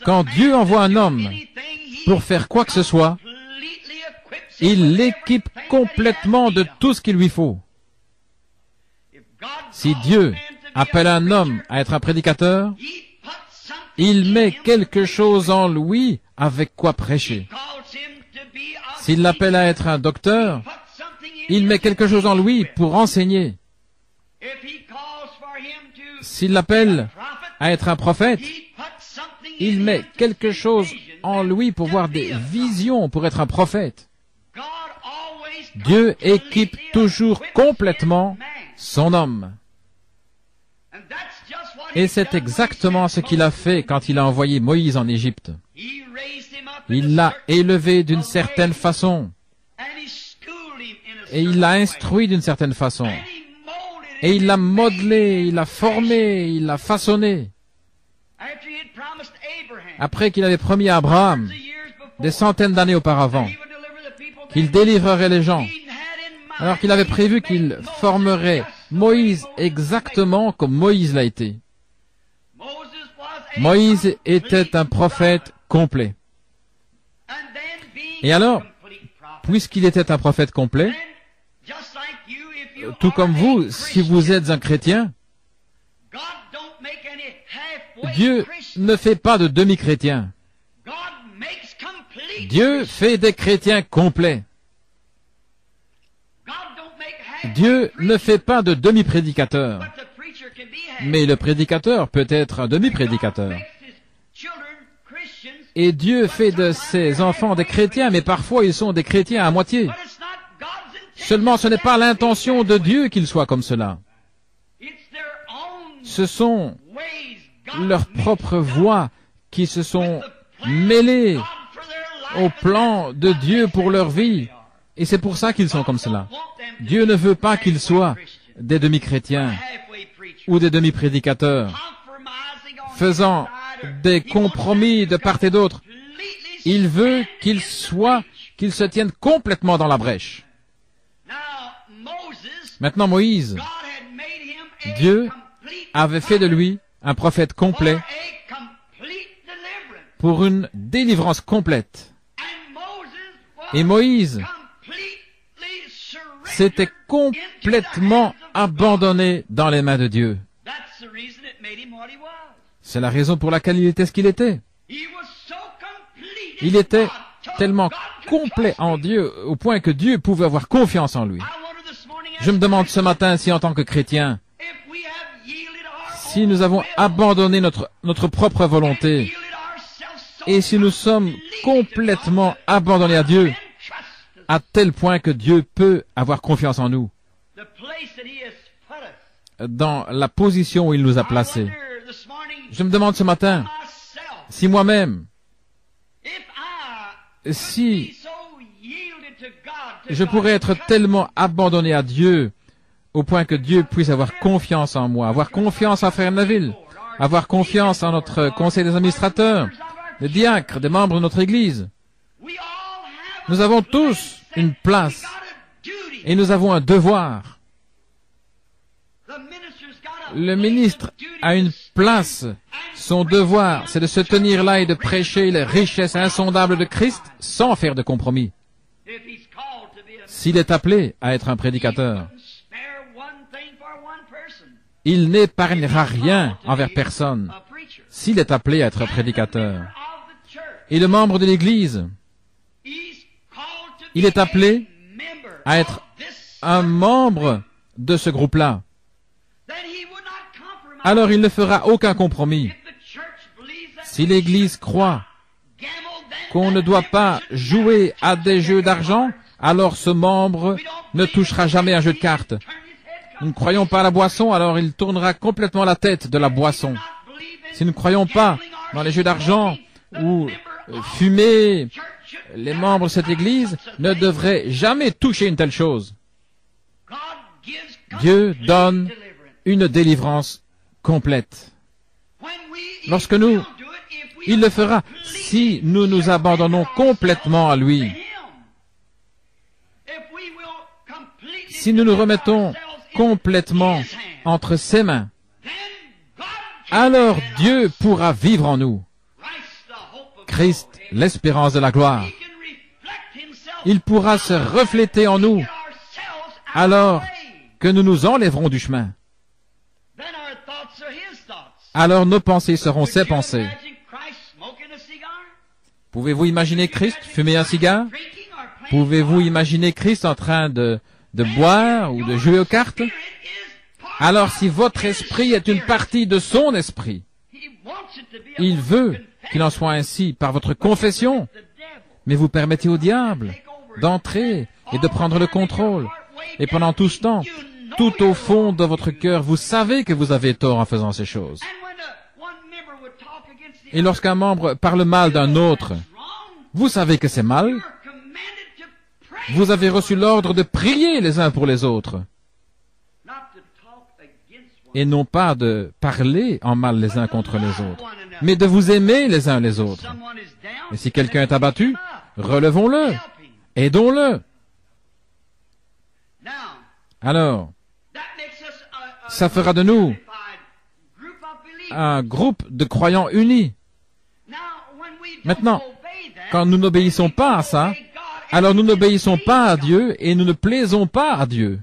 Quand Dieu envoie un homme pour faire quoi que ce soit, il l'équipe complètement de tout ce qu'il lui faut. Si Dieu appelle un homme à être un prédicateur, il met quelque chose en lui avec quoi prêcher. S'il l'appelle à être un docteur, il met quelque chose en lui pour enseigner. S'il l'appelle à être un prophète, il met quelque chose en lui pour voir des visions, pour être un prophète. Dieu équipe toujours complètement son homme. Et c'est exactement ce qu'il a fait quand il a envoyé Moïse en Égypte. Il l'a élevé d'une certaine façon. Et il l'a instruit d'une certaine façon. Et il l'a modelé, il l'a formé, il l'a façonné. Après qu'il avait promis à Abraham, des centaines d'années auparavant, qu'il délivrerait les gens, alors qu'il avait prévu qu'il formerait Moïse exactement comme Moïse l'a été. Moïse était un prophète complet. Et alors, puisqu'il était un prophète complet, tout comme vous, si vous êtes un chrétien, Dieu ne fait pas de demi-chrétiens. Dieu fait des chrétiens complets. Dieu ne fait pas de demi-prédicateurs. Mais le prédicateur peut être un demi-prédicateur. Et Dieu fait de ses enfants des chrétiens, mais parfois ils sont des chrétiens à moitié. Seulement ce n'est pas l'intention de Dieu qu'ils soient comme cela. Ce sont leurs propres voies qui se sont mêlées au plan de Dieu pour leur vie. Et c'est pour ça qu'ils sont comme cela. Dieu ne veut pas qu'ils soient des demi-chrétiens ou des demi-prédicateurs, faisant des compromis de part et d'autre. Il veut qu'ils se tiennent complètement dans la brèche. Maintenant, Moïse, Dieu avait fait de lui un prophète complet pour une délivrance complète. Et Moïse s'était complètement abandonné dans les mains de Dieu. C'est la raison pour laquelle il était ce qu'il était. Il était tellement complet en Dieu au point que Dieu pouvait avoir confiance en lui. Je me demande ce matin si en tant que chrétien, si nous avons abandonné notre propre volonté et si nous sommes complètement abandonnés à Dieu, à tel point que Dieu peut avoir confiance en nous, dans la position où il nous a placés. Je me demande ce matin, si moi-même, si je pourrais être tellement abandonné à Dieu, au point que Dieu puisse avoir confiance en moi, avoir confiance en Frère Neville, avoir confiance en notre conseil des administrateurs, des diacres, des membres de notre Église. Nous avons tous une place et nous avons un devoir. Le ministre a une place. Son devoir, c'est de se tenir là et de prêcher les richesses insondables de Christ sans faire de compromis. S'il est appelé à être un prédicateur, il n'épargnera rien envers personne s'il est appelé à être un prédicateur. Et le membre de l'Église, il est appelé à être un membre de ce groupe-là. Alors il ne fera aucun compromis. Si l'Église croit qu'on ne doit pas jouer à des jeux d'argent, alors ce membre ne touchera jamais un jeu de cartes. Nous ne croyons pas à la boisson, alors il tournera complètement la tête de la boisson. Si nous ne croyons pas dans les jeux d'argent ou fumer, les membres de cette Église ne devraient jamais toucher une telle chose. Dieu donne une délivrance complète. Lorsque il le fera si nous nous abandonnons complètement à lui. Si nous nous remettons complètement entre ses mains, alors Dieu pourra vivre en nous. Christ, l'espérance de la gloire. Il pourra se refléter en nous alors que nous nous enlèverons du chemin. Alors nos pensées seront ses pensées. Pouvez-vous imaginer Christ fumer un cigare? Pouvez-vous imaginer Christ en train de boire ou de jouer aux cartes? Alors si votre esprit est une partie de son esprit, il veut qu'il en soit ainsi par votre confession, mais vous permettez au diable d'entrer et de prendre le contrôle. Et pendant tout ce temps, tout au fond de votre cœur, vous savez que vous avez tort en faisant ces choses. Et lorsqu'un membre parle mal d'un autre, vous savez que c'est mal. Vous avez reçu l'ordre de prier les uns pour les autres. Et non pas de parler en mal les uns contre les autres, mais de vous aimer les uns les autres. Et si quelqu'un est abattu, relevons-le, aidons-le. Alors, ça fera de nous un groupe de croyants unis. Maintenant, quand nous n'obéissons pas à ça, alors nous n'obéissons pas à Dieu et nous ne plaisons pas à Dieu.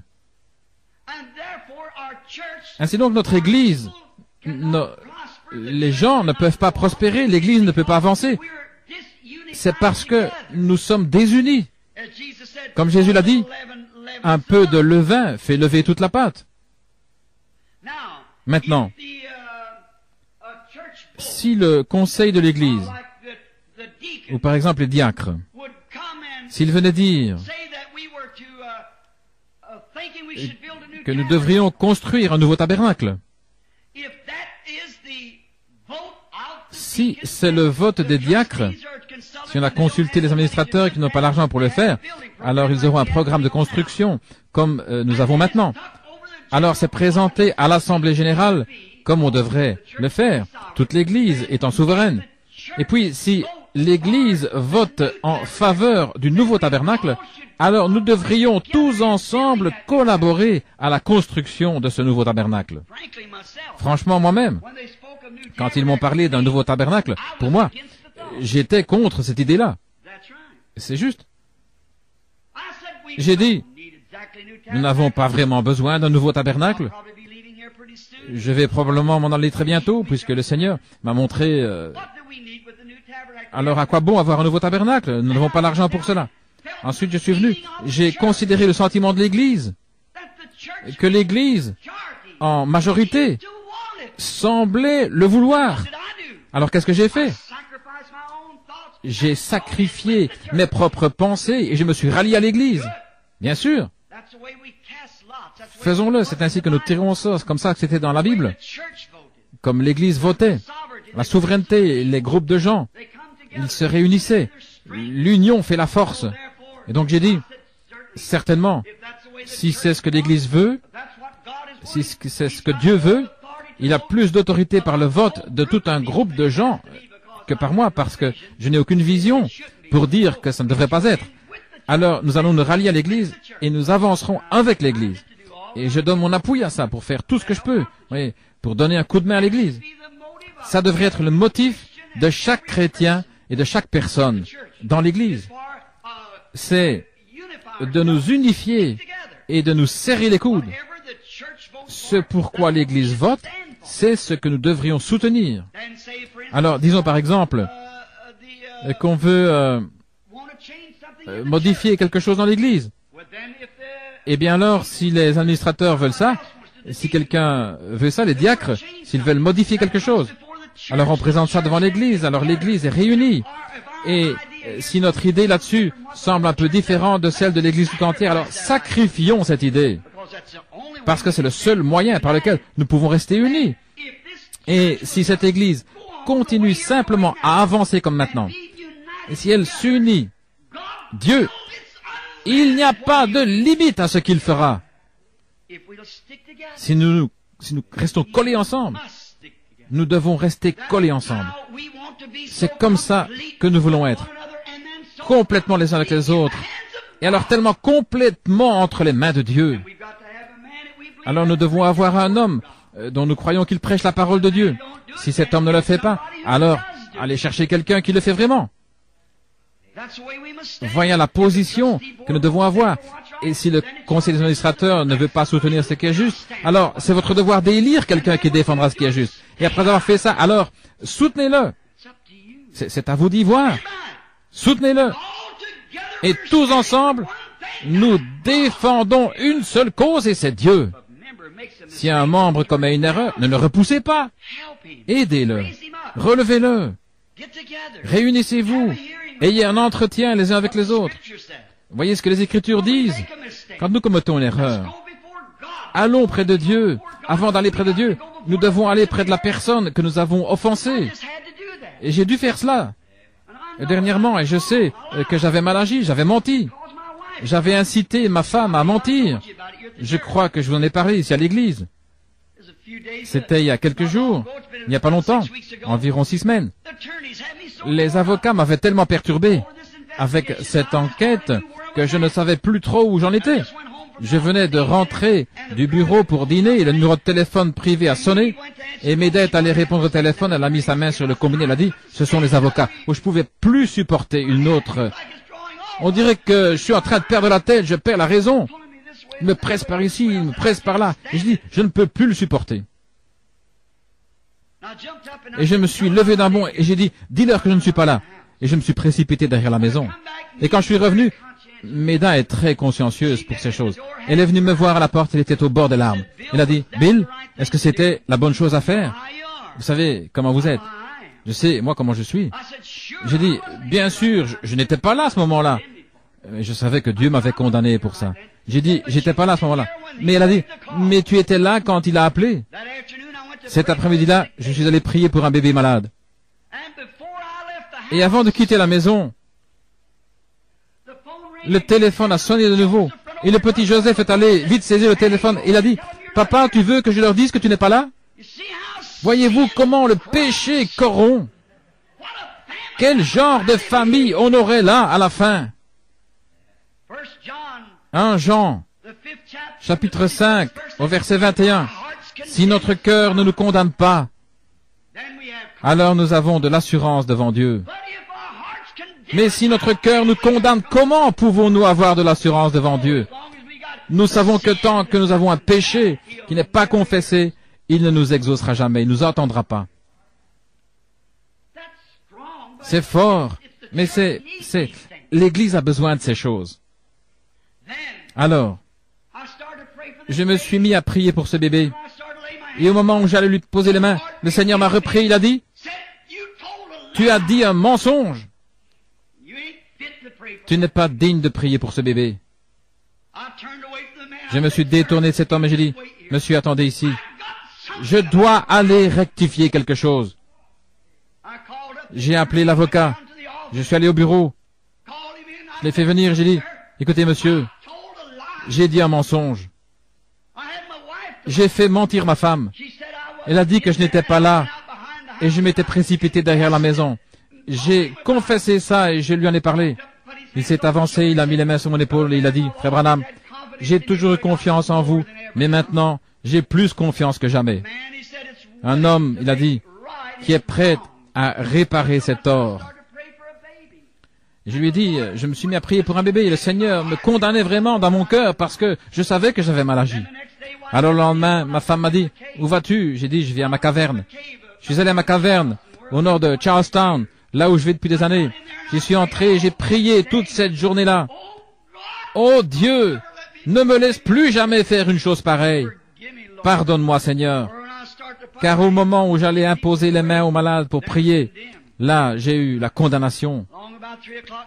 Ainsi donc notre Église, les gens ne peuvent pas prospérer, l'Église ne peut pas avancer. C'est parce que nous sommes désunis. Comme Jésus l'a dit, un peu de levain fait lever toute la pâte. Maintenant, si le conseil de l'Église, ou par exemple les diacres, s'ils venaient dire que nous devrions construire un nouveau tabernacle, si c'est le vote des diacres, si on a consulté les administrateurs et qu'ils n'ont pas l'argent pour le faire, alors ils auront un programme de construction comme nous avons maintenant. Alors c'est présenté à l'Assemblée générale comme on devrait le faire, toute l'Église étant souveraine. Et puis si l'Église vote en faveur du nouveau tabernacle, alors nous devrions tous ensemble collaborer à la construction de ce nouveau tabernacle. Franchement, moi-même, quand ils m'ont parlé d'un nouveau tabernacle, pour moi, j'étais contre cette idée-là. C'est juste. J'ai dit, nous n'avons pas vraiment besoin d'un nouveau tabernacle. Je vais probablement m'en aller très bientôt, puisque le Seigneur m'a montré... Alors à quoi bon avoir un nouveau tabernacle? Nous n'avons pas l'argent pour cela. Ensuite, je suis venu. J'ai considéré le sentiment de l'Église, que l'Église, en majorité, semblait le vouloir. Alors qu'est-ce que j'ai fait? J'ai sacrifié mes propres pensées et je me suis rallié à l'Église. Bien sûr. Faisons-le, c'est ainsi que nous tirons au sort. C'est comme ça que c'était dans la Bible. Comme l'Église votait, la souveraineté, les groupes de gens, ils se réunissaient. L'union fait la force. Et donc j'ai dit, certainement, si c'est ce que l'Église veut, si c'est ce que Dieu veut, il a plus d'autorité par le vote de tout un groupe de gens que par moi, parce que je n'ai aucune vision pour dire que ça ne devrait pas être. Alors nous allons nous rallier à l'Église et nous avancerons avec l'Église. Et je donne mon appui à ça pour faire tout ce que je peux, oui, pour donner un coup de main à l'Église. Ça devrait être le motif de chaque chrétien et de chaque personne dans l'Église. C'est de nous unifier et de nous serrer les coudes. Ce pourquoi l'Église vote, c'est ce que nous devrions soutenir. Alors, disons par exemple qu'on veut modifier quelque chose dans l'Église. Eh bien alors, si les administrateurs veulent ça, si quelqu'un veut ça, les diacres, s'ils veulent modifier quelque chose, alors on présente ça devant l'Église, alors l'Église est réunie. Et si notre idée là-dessus semble un peu différente de celle de l'Église tout entière, alors sacrifions cette idée. Parce que c'est le seul moyen par lequel nous pouvons rester unis. Et si cette Église continue simplement à avancer comme maintenant, et si elle s'unit, Dieu, il n'y a pas de limite à ce qu'il fera. Si nous restons collés ensemble, nous devons rester collés ensemble. C'est comme ça que nous voulons être. Complètement les uns avec les autres. Et alors tellement complètement entre les mains de Dieu. Alors nous devons avoir un homme dont nous croyons qu'il prêche la parole de Dieu. Si cet homme ne le fait pas, alors allez chercher quelqu'un qui le fait vraiment. Voyons la position que nous devons avoir. Et si le conseil des administrateurs ne veut pas soutenir ce qui est juste, alors c'est votre devoir d'élire quelqu'un qui défendra ce qui est juste. Et après avoir fait ça, alors soutenez-le. C'est à vous d'y voir. Soutenez-le. Et tous ensemble, nous défendons une seule cause et c'est Dieu. Si un membre commet une erreur, ne le repoussez pas. Aidez-le. Relevez-le. Réunissez-vous. Ayez un entretien les uns avec les autres. Voyez ce que les Écritures disent. Quand nous commettons une erreur, allons près de Dieu. Avant d'aller près de Dieu, nous devons aller près de la personne que nous avons offensée. Et j'ai dû faire cela dernièrement, et je sais que j'avais mal agi, j'avais menti. J'avais incité ma femme à mentir. Je crois que je vous en ai parlé ici à l'église. C'était il y a quelques jours, il n'y a pas longtemps, environ 6 semaines. Les avocats m'avaient tellement perturbé avec cette enquête que je ne savais plus trop où j'en étais. Je venais de rentrer du bureau pour dîner et le numéro de téléphone privé a sonné et Méda est allée répondre au téléphone. Elle a mis sa main sur le combiné, elle a dit « Ce sont les avocats » où je pouvais plus supporter une autre. On dirait que je suis en train de perdre la tête, je perds la raison. Il me presse par ici, il me presse par là. Et je dis « Je ne peux plus le supporter ». Et je me suis levé d'un bond et j'ai dit « Dis-leur que je ne suis pas là ». Et je me suis précipité derrière la maison. Et quand je suis revenu, Méda est très consciencieuse pour ces choses. Elle est venue me voir à la porte, elle était au bord des larmes. Elle a dit, Bill, est-ce que c'était la bonne chose à faire? Vous savez comment vous êtes. Je sais, moi, comment je suis. J'ai dit, bien sûr, je n'étais pas là à ce moment-là. Mais je savais que Dieu m'avait condamné pour ça. J'ai dit, j'étais pas là à ce moment-là. Mais elle a dit, mais tu étais là quand il a appelé. Cet après-midi-là, je suis allé prier pour un bébé malade. Et avant de quitter la maison, le téléphone a sonné de nouveau. Et le petit Joseph est allé vite saisir le téléphone. Il a dit, « Papa, tu veux que je leur dise que tu n'es pas là ?» Voyez-vous comment le péché corrompt? quel genre de famille on aurait là à la fin? 1 Jean, chapitre 5, au verset 21. Si notre cœur ne nous condamne pas, alors nous avons de l'assurance devant Dieu. Mais si notre cœur nous condamne, comment pouvons-nous avoir de l'assurance devant Dieu? Nous savons que tant que nous avons un péché qui n'est pas confessé, il ne nous exaucera jamais, il ne nous entendra pas. C'est fort, mais l'Église a besoin de ces choses. Alors, je me suis mis à prier pour ce bébé. Et au moment où j'allais lui poser les mains, le Seigneur m'a repris, il a dit, « Tu as dit un mensonge. Tu n'es pas digne de prier pour ce bébé. » Je me suis détourné de cet homme et j'ai dit, « Monsieur, attendez ici. Je dois aller rectifier quelque chose. » J'ai appelé l'avocat. Je suis allé au bureau. Je l'ai fait venir, j'ai dit, « Écoutez, monsieur, j'ai dit un mensonge. J'ai fait mentir ma femme. Elle a dit que je n'étais pas là et je m'étais précipité derrière la maison. J'ai confessé ça et je lui en ai parlé. Il s'est avancé, il a mis les mains sur mon épaule et il a dit, « Frère Branham, j'ai toujours eu confiance en vous, mais maintenant, j'ai plus confiance que jamais. » Un homme, il a dit, qui est prêt à réparer cet tort. Je lui ai dit, je me suis mis à prier pour un bébé et le Seigneur me condamnait vraiment dans mon cœur parce que je savais que j'avais mal agi. Alors le lendemain, ma femme m'a dit, « Où vas-tu » J'ai dit, « Je viens à ma caverne. » Je suis allé à ma caverne, au nord de Charlestown, là où je vais depuis des années. J'y suis entré et j'ai prié toute cette journée-là. « Oh Dieu, ne me laisse plus jamais faire une chose pareille. Pardonne-moi, Seigneur. » Car au moment où j'allais imposer les mains aux malades pour prier, là, j'ai eu la condamnation.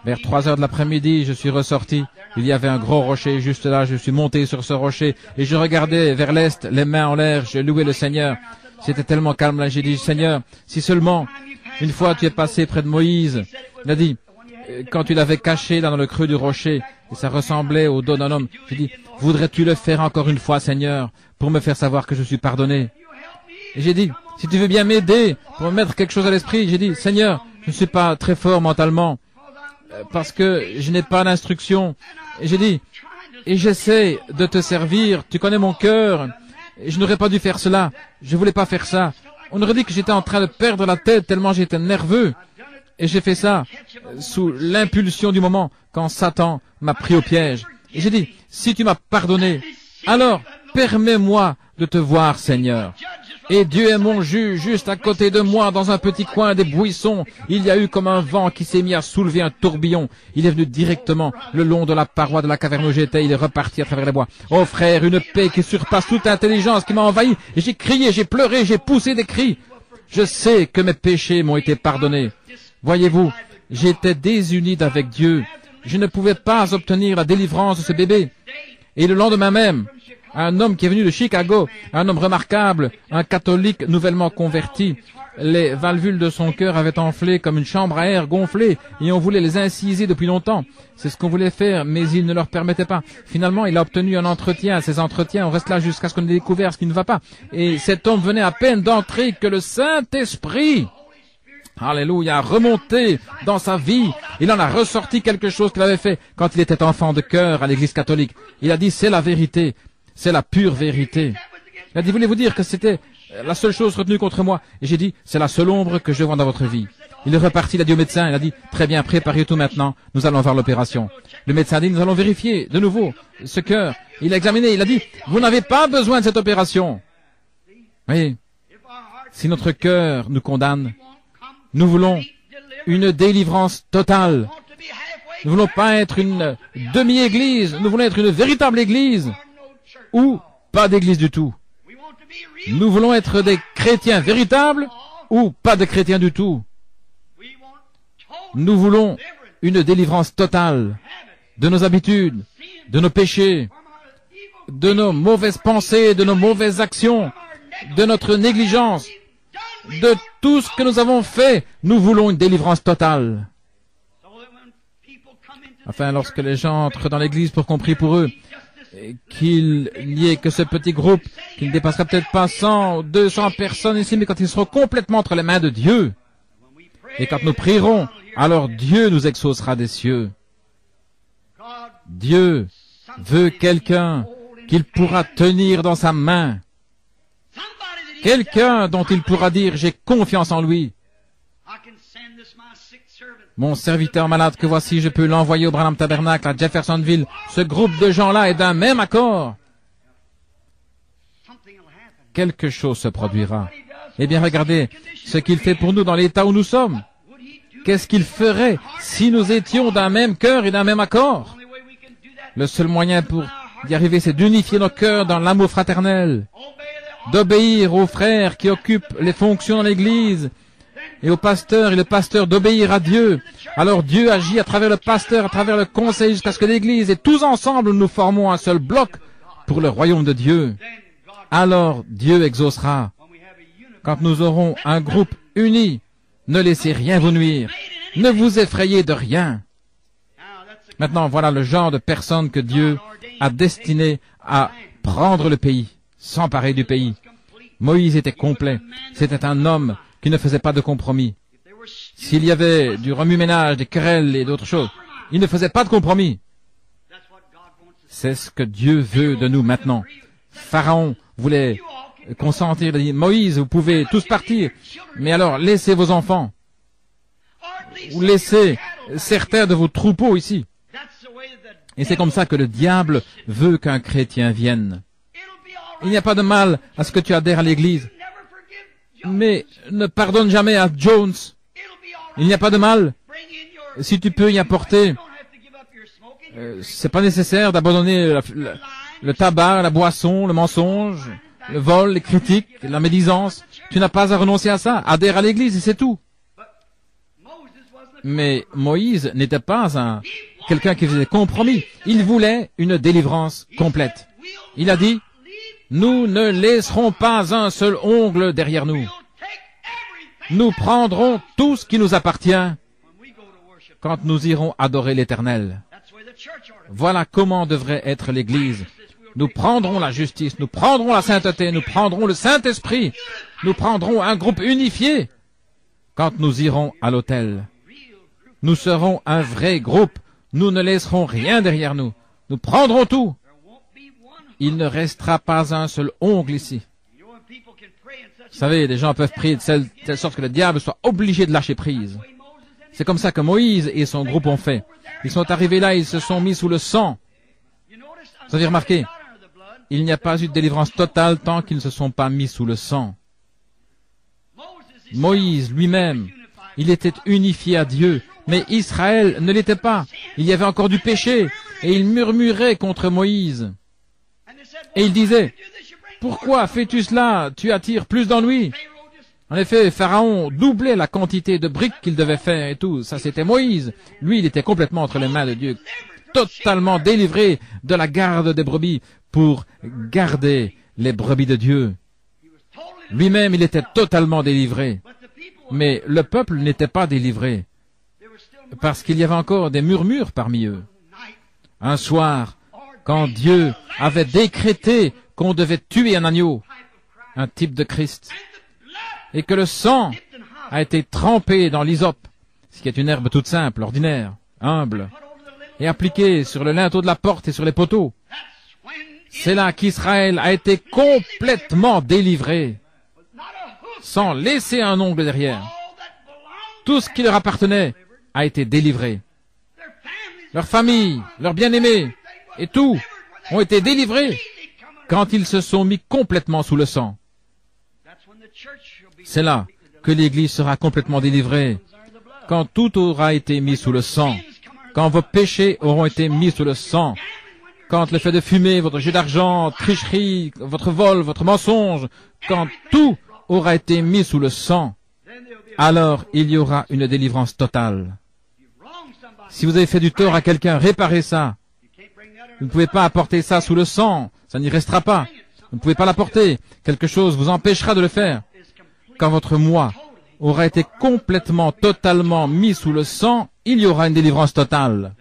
Vers 3 heures de l'après-midi, je suis ressorti. Il y avait un gros rocher juste là. Je suis monté sur ce rocher et je regardais vers l'est, les mains en l'air. Je louais le Seigneur. C'était tellement calme là. J'ai dit, Seigneur, si seulement une fois tu es passé près de Moïse, il a dit, quand tu l'avais caché là dans le creux du rocher, et ça ressemblait au dos d'un homme, j'ai dit, voudrais-tu le faire encore une fois, Seigneur, pour me faire savoir que je suis pardonné? Et j'ai dit, si tu veux bien m'aider pour me mettre quelque chose à l'esprit, j'ai dit, Seigneur, je ne suis pas très fort mentalement, parce que je n'ai pas d'instruction. Et j'ai dit, et j'essaie de te servir, tu connais mon cœur, et je n'aurais pas dû faire cela, je voulais pas faire ça. On aurait dit que j'étais en train de perdre la tête tellement j'étais nerveux. Et j'ai fait ça sous l'impulsion du moment, quand Satan m'a pris au piège. Et j'ai dit, si tu m'as pardonné, alors permets-moi de te voir, Seigneur. Et Dieu est mon juge, juste à côté de moi, dans un petit coin des buissons. Il y a eu comme un vent qui s'est mis à soulever un tourbillon. Il est venu directement le long de la paroi de la caverne où j'étais. Il est reparti à travers les bois. Oh frère, une paix qui surpasse toute intelligence qui m'a envahi. Et j'ai crié, j'ai pleuré, j'ai poussé des cris. Je sais que mes péchés m'ont été pardonnés. Voyez-vous, j'étais désuni avec Dieu. Je ne pouvais pas obtenir la délivrance de ce bébé. Et le lendemain même, un homme qui est venu de Chicago, un homme remarquable, un catholique nouvellement converti, les valvules de son cœur avaient enflé comme une chambre à air gonflée et on voulait les inciser depuis longtemps. C'est ce qu'on voulait faire, mais il ne leur permettait pas. Finalement, il a obtenu un entretien. Ces entretiens, on reste là jusqu'à ce qu'on ait découvert ce qui ne va pas. Et cet homme venait à peine d'entrer que le Saint-Esprit, alléluia, remonté dans sa vie. Il en a ressorti quelque chose qu'il avait fait quand il était enfant de cœur à l'église catholique. Il a dit, c'est la vérité. C'est la pure vérité. Il a dit, voulez-vous dire que c'était la seule chose retenue contre moi? Et j'ai dit, c'est la seule ombre que je vois dans votre vie. Il est reparti, il a dit au médecin, il a dit, très bien, préparez tout maintenant, nous allons faire l'opération. Le médecin a dit, nous allons vérifier de nouveau ce cœur. Il a examiné, il a dit, vous n'avez pas besoin de cette opération. Voyez, si notre cœur nous condamne, nous voulons une délivrance totale. Nous ne voulons pas être une demi-église, nous voulons être une véritable église. Ou pas d'église du tout. Nous voulons être des chrétiens véritables ou pas de chrétiens du tout. Nous voulons une délivrance totale de nos habitudes, de nos péchés, de nos mauvaises pensées, de nos mauvaises actions, de notre négligence, de tout ce que nous avons fait. Nous voulons une délivrance totale. Enfin, lorsque les gens entrent dans l'église pour qu'on prie pour eux, qu'il n'y ait que ce petit groupe qui ne dépassera peut-être pas 100 ou 200 personnes ici, mais quand ils seront complètement entre les mains de Dieu, Et quand nous prierons, alors Dieu nous exaucera des cieux. Dieu veut quelqu'un qu'il pourra tenir dans sa main. Quelqu'un dont il pourra dire, j'ai confiance en lui. Mon serviteur malade que voici, je peux l'envoyer au Branham Tabernacle à Jeffersonville. Ce groupe de gens-là est d'un même accord. Quelque chose se produira. Eh bien, regardez ce qu'il fait pour nous dans l'état où nous sommes. Qu'est-ce qu'il ferait si nous étions d'un même cœur et d'un même accord? Le seul moyen pour y arriver, c'est d'unifier nos cœurs dans l'amour fraternel, d'obéir aux frères qui occupent les fonctions dans l'Église, et au pasteur, et le pasteur d'obéir à Dieu. Alors Dieu agit à travers le pasteur, à travers le conseil, jusqu'à ce que l'Église et tous ensemble nous formons un seul bloc pour le royaume de Dieu. Alors Dieu exaucera. Quand nous aurons un groupe uni, ne laissez rien vous nuire. Ne vous effrayez de rien. Maintenant, voilà le genre de personne que Dieu a destiné à prendre le pays, s'emparer du pays. Moïse était complet. C'était un homme qui ne faisait pas de compromis. S'il y avait du remue-ménage, des querelles et d'autres choses, il ne faisait pas de compromis. C'est ce que Dieu veut de nous maintenant. Pharaon voulait consentir, il a dit, Moïse, vous pouvez tous partir, mais alors laissez vos enfants, ou laissez certains de vos troupeaux ici. Et c'est comme ça que le diable veut qu'un chrétien vienne. Il n'y a pas de mal à ce que tu adhères à l'Église, mais ne pardonne jamais à Jones. Il n'y a pas de mal si tu peux y apporter. C'est pas nécessaire d'abandonner le tabac, la boisson, le mensonge, le vol, les critiques, la médisance. Tu n'as pas à renoncer à ça. Adhère à l'Église et c'est tout. Mais Moïse n'était pas quelqu'un qui faisait compromis. Il voulait une délivrance complète. Il a dit, nous ne laisserons pas un seul ongle derrière nous. Nous prendrons tout ce qui nous appartient quand nous irons adorer l'Éternel. Voilà comment devrait être l'Église. Nous prendrons la justice, nous prendrons la sainteté, nous prendrons le Saint-Esprit, nous prendrons un groupe unifié quand nous irons à l'autel. Nous serons un vrai groupe, nous ne laisserons rien derrière nous. Nous prendrons tout. Il ne restera pas un seul ongle ici. Vous savez, les gens peuvent prier de telle sorte que le diable soit obligé de lâcher prise. C'est comme ça que Moïse et son groupe ont fait. Ils sont arrivés là, ils se sont mis sous le sang. Vous avez remarqué, il n'y a pas eu de délivrance totale tant qu'ils ne se sont pas mis sous le sang. Moïse lui-même, il était unifié à Dieu, mais Israël ne l'était pas. Il y avait encore du péché, et il murmurait contre Moïse. Et il disait, « Pourquoi fais-tu cela? Tu attires plus d'ennuis. » En effet, Pharaon doublait la quantité de briques qu'il devait faire et tout. Ça, c'était Moïse. Lui, il était complètement entre les mains de Dieu, totalement délivré de la garde des brebis pour garder les brebis de Dieu. Lui-même, il était totalement délivré. Mais le peuple n'était pas délivré, parce qu'il y avait encore des murmures parmi eux. Un soir, quand Dieu avait décrété qu'on devait tuer un agneau, un type de Christ, et que le sang a été trempé dans l'hysope, ce qui est une herbe toute simple, ordinaire, humble, et appliqué sur le linteau de la porte et sur les poteaux, c'est là qu'Israël a été complètement délivré, sans laisser un ongle derrière. Tout ce qui leur appartenait a été délivré. Leur famille, leurs bien-aimés, et tout ont été délivrés quand ils se sont mis complètement sous le sang. C'est là que l'Église sera complètement délivrée, quand tout aura été mis sous le sang, quand vos péchés auront été mis sous le sang, quand le fait de fumer, votre jeu d'argent, tricherie, votre vol, votre mensonge, quand tout aura été mis sous le sang, alors il y aura une délivrance totale. Si vous avez fait du tort à quelqu'un, réparez ça. Vous ne pouvez pas apporter ça sous le sang, ça n'y restera pas. Vous ne pouvez pas l'apporter. Quelque chose vous empêchera de le faire. Quand votre moi aura été complètement, totalement mis sous le sang, il y aura une délivrance totale.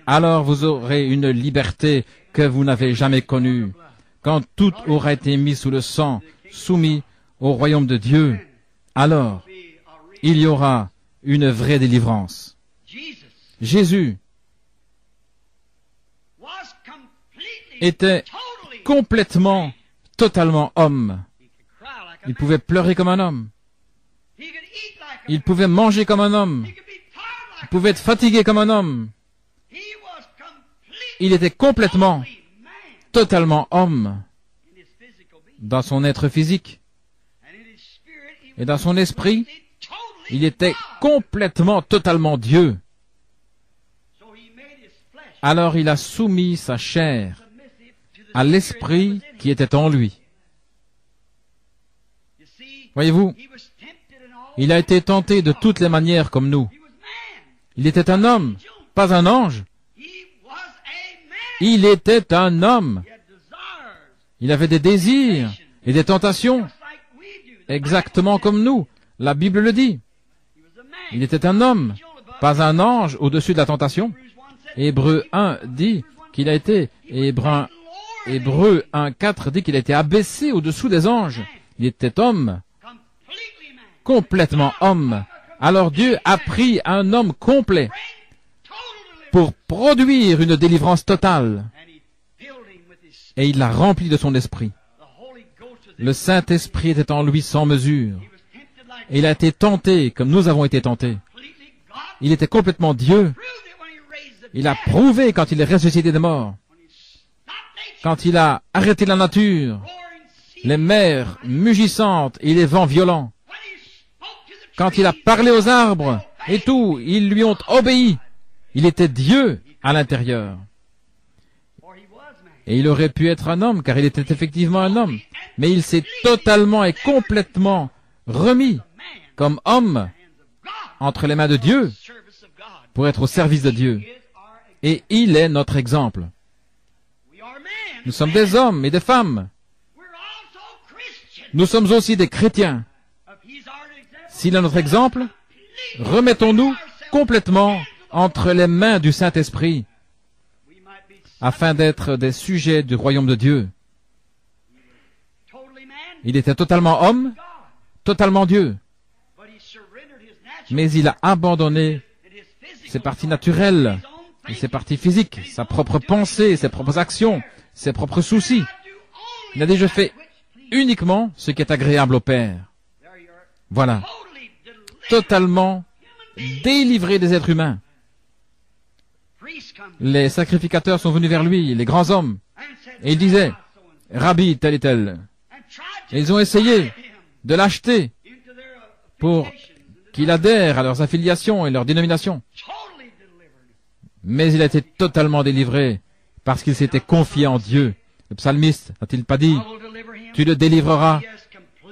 Alors vous aurez une liberté que vous n'avez jamais connue. Quand tout aura été mis sous le sang, soumis au royaume de Dieu, alors il y aura une vraie délivrance. Jésus était complètement, totalement homme. Il pouvait pleurer comme un homme. Il pouvait manger comme un homme. Il pouvait être fatigué comme un homme. Il était complètement, totalement homme dans son être physique. Et dans son esprit, il était complètement, totalement Dieu. Alors il a soumis sa chair à l'esprit qui était en lui. Voyez-vous, il a été tenté de toutes les manières comme nous. Il était un homme, pas un ange. Il était un homme. Il avait des désirs et des tentations, exactement comme nous. La Bible le dit. Il était un homme, pas un ange au-dessus de la tentation. Hébreux 1 dit qu'il a été, Hébreux 1:4 dit qu'il a été abaissé au-dessous des anges. Il était homme, complètement homme. Alors Dieu a pris un homme complet pour produire une délivrance totale. Et il l'a rempli de son esprit. Le Saint-Esprit était en lui sans mesure. Et il a été tenté comme nous avons été tentés. Il était complètement Dieu. Il a prouvé quand il est ressuscité des morts. Quand il a arrêté la nature, les mers mugissantes et les vents violents. Quand il a parlé aux arbres et tout, ils lui ont obéi. Il était Dieu à l'intérieur. Et il aurait pu être un homme, car il était effectivement un homme. Mais il s'est totalement et complètement remis comme homme entre les mains de Dieu pour être au service de Dieu. Et il est notre exemple. Nous sommes des hommes et des femmes. Nous sommes aussi des chrétiens. S'il est notre exemple, remettons-nous complètement entre les mains du Saint-Esprit afin d'être des sujets du royaume de Dieu. Il était totalement homme, totalement Dieu. Mais il a abandonné ses parties naturelles et ses parties physiques, sa propre pensée, ses propres actions, ses propres soucis. Il a déjà fait uniquement ce qui est agréable au Père. Voilà. Totalement délivré des êtres humains. Les sacrificateurs sont venus vers lui, les grands hommes, et ils disaient, « Rabbi, tel et tel. » Et ils ont essayé de l'acheter pour qu'il adhère à leurs affiliations et leurs dénominations. Mais il a été totalement délivré parce qu'il s'était confié en Dieu. Le psalmiste n'a-t-il pas dit, « Tu le délivreras,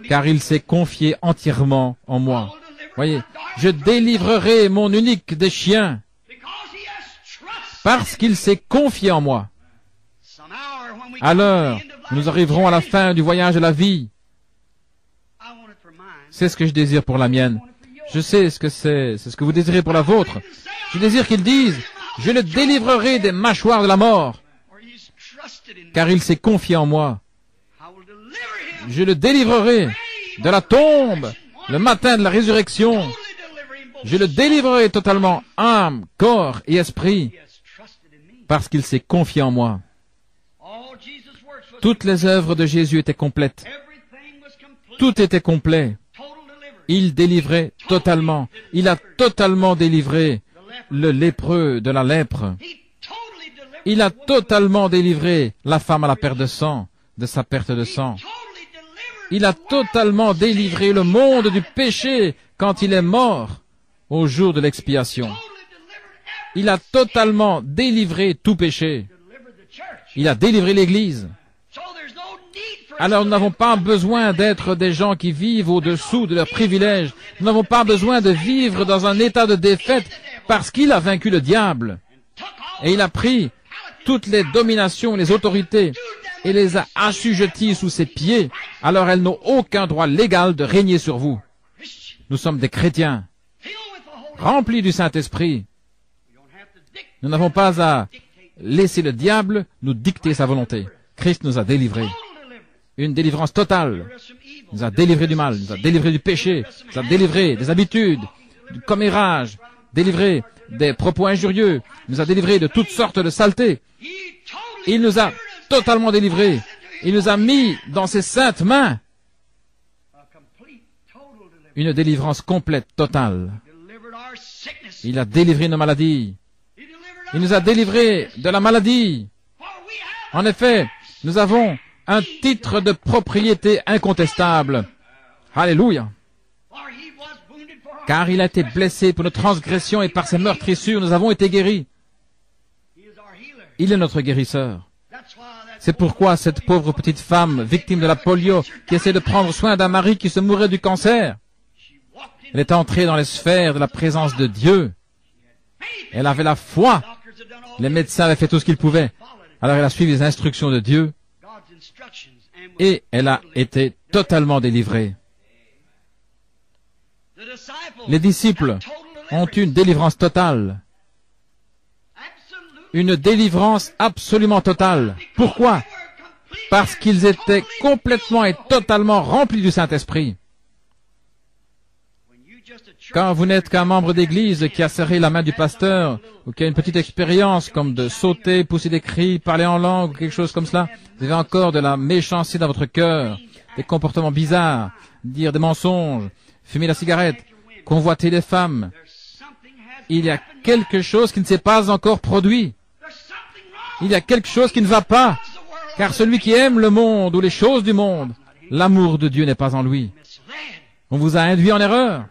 car il s'est confié entièrement en moi. » Voyez, je délivrerai mon unique des chiens parce qu'il s'est confié en moi. Alors, nous arriverons à la fin du voyage de la vie. C'est ce que je désire pour la mienne. Je sais ce que c'est ce que vous désirez pour la vôtre. Je désire qu'ils disent, je le délivrerai des mâchoires de la mort, car il s'est confié en moi. Je le délivrerai de la tombe, le matin de la résurrection. Je le délivrerai totalement, âme, corps et esprit, parce qu'il s'est confié en moi. Toutes les œuvres de Jésus étaient complètes. Tout était complet. Il délivrait totalement. Il a totalement délivré le lépreux de la lèpre. Il a totalement délivré la femme à la perte de sang, de sa perte de sang. Il a totalement délivré le monde du péché quand il est mort au jour de l'expiation. Il a totalement délivré tout péché. Il a délivré l'Église. Alors nous n'avons pas besoin d'être des gens qui vivent au-dessous de leurs privilèges. Nous n'avons pas besoin de vivre dans un état de défaite parce qu'il a vaincu le diable. Et il a pris toutes les dominations, les autorités et les a assujetties sous ses pieds. Alors elles n'ont aucun droit légal de régner sur vous. Nous sommes des chrétiens, remplis du Saint-Esprit. Nous n'avons pas à laisser le diable nous dicter sa volonté. Christ nous a délivrés. une délivrance totale. Il nous a délivrés du mal, il nous a délivrés du péché, il nous a délivrés des habitudes, du commérage, délivrés des propos injurieux, il nous a délivrés de toutes sortes de saletés. Il nous a totalement délivrés. Il nous a mis dans ses saintes mains une délivrance complète, totale. Il a délivré nos maladies. Il nous a délivrés de la maladie. En effet, nous avons un titre de propriété incontestable. Alléluia. Car il a été blessé pour nos transgressions et par ses meurtrissures, nous avons été guéris. Il est notre guérisseur. C'est pourquoi cette pauvre petite femme, victime de la polio, qui essaie de prendre soin d'un mari qui se mourait du cancer, elle est entrée dans les sphères de la présence de Dieu. Elle avait la foi. Les médecins avaient fait tout ce qu'ils pouvaient. Alors elle a suivi les instructions de Dieu et elle a été totalement délivrée. Les disciples ont une délivrance totale. Une délivrance absolument totale. Pourquoi? Parce qu'ils étaient complètement et totalement remplis du Saint-Esprit. Quand vous n'êtes qu'un membre d'église qui a serré la main du pasteur, ou qui a une petite expérience comme de sauter, pousser des cris, parler en langue, ou quelque chose comme cela, vous avez encore de la méchanceté dans votre cœur, des comportements bizarres, dire des mensonges, fumer la cigarette, convoiter les femmes. Il y a quelque chose qui ne s'est pas encore produit. Il y a quelque chose qui ne va pas, car celui qui aime le monde ou les choses du monde, l'amour de Dieu n'est pas en lui. On vous a induit en erreur.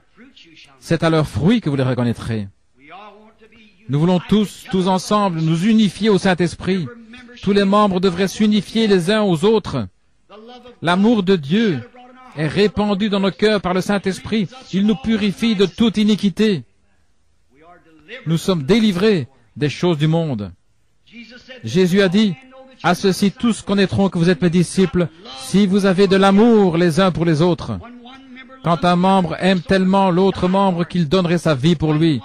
C'est à leurs fruits que vous les reconnaîtrez. Nous voulons tous ensemble, nous unifier au Saint-Esprit. Tous les membres devraient s'unifier les uns aux autres. L'amour de Dieu est répandu dans nos cœurs par le Saint-Esprit. Il nous purifie de toute iniquité. Nous sommes délivrés des choses du monde. Jésus a dit, « À ceux-ci tous connaîtront que vous êtes mes disciples, si vous avez de l'amour les uns pour les autres. » Quand un membre aime tellement l'autre membre qu'il donnerait sa vie pour lui.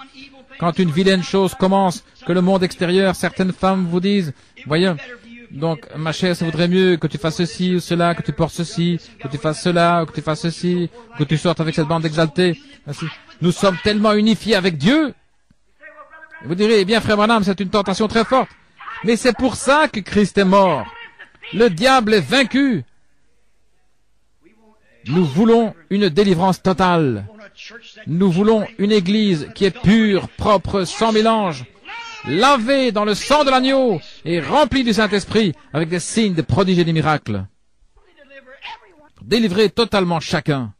Quand une vilaine chose commence, que le monde extérieur, certaines femmes vous disent, voyez, donc, ma chère, ça voudrait mieux que tu fasses ceci ou cela, que tu portes ceci, que tu fasses cela, ou que tu fasses ceci, que tu sortes avec cette bande exaltée. Nous sommes tellement unifiés avec Dieu. Vous direz, eh bien, frère Branham, c'est une tentation très forte. Mais c'est pour ça que Christ est mort. Le diable est vaincu. Nous voulons une délivrance totale. Nous voulons une église qui est pure, propre, sans mélange, lavée dans le sang de l'agneau et remplie du Saint-Esprit avec des signes, des prodiges et des miracles. Délivrer totalement chacun.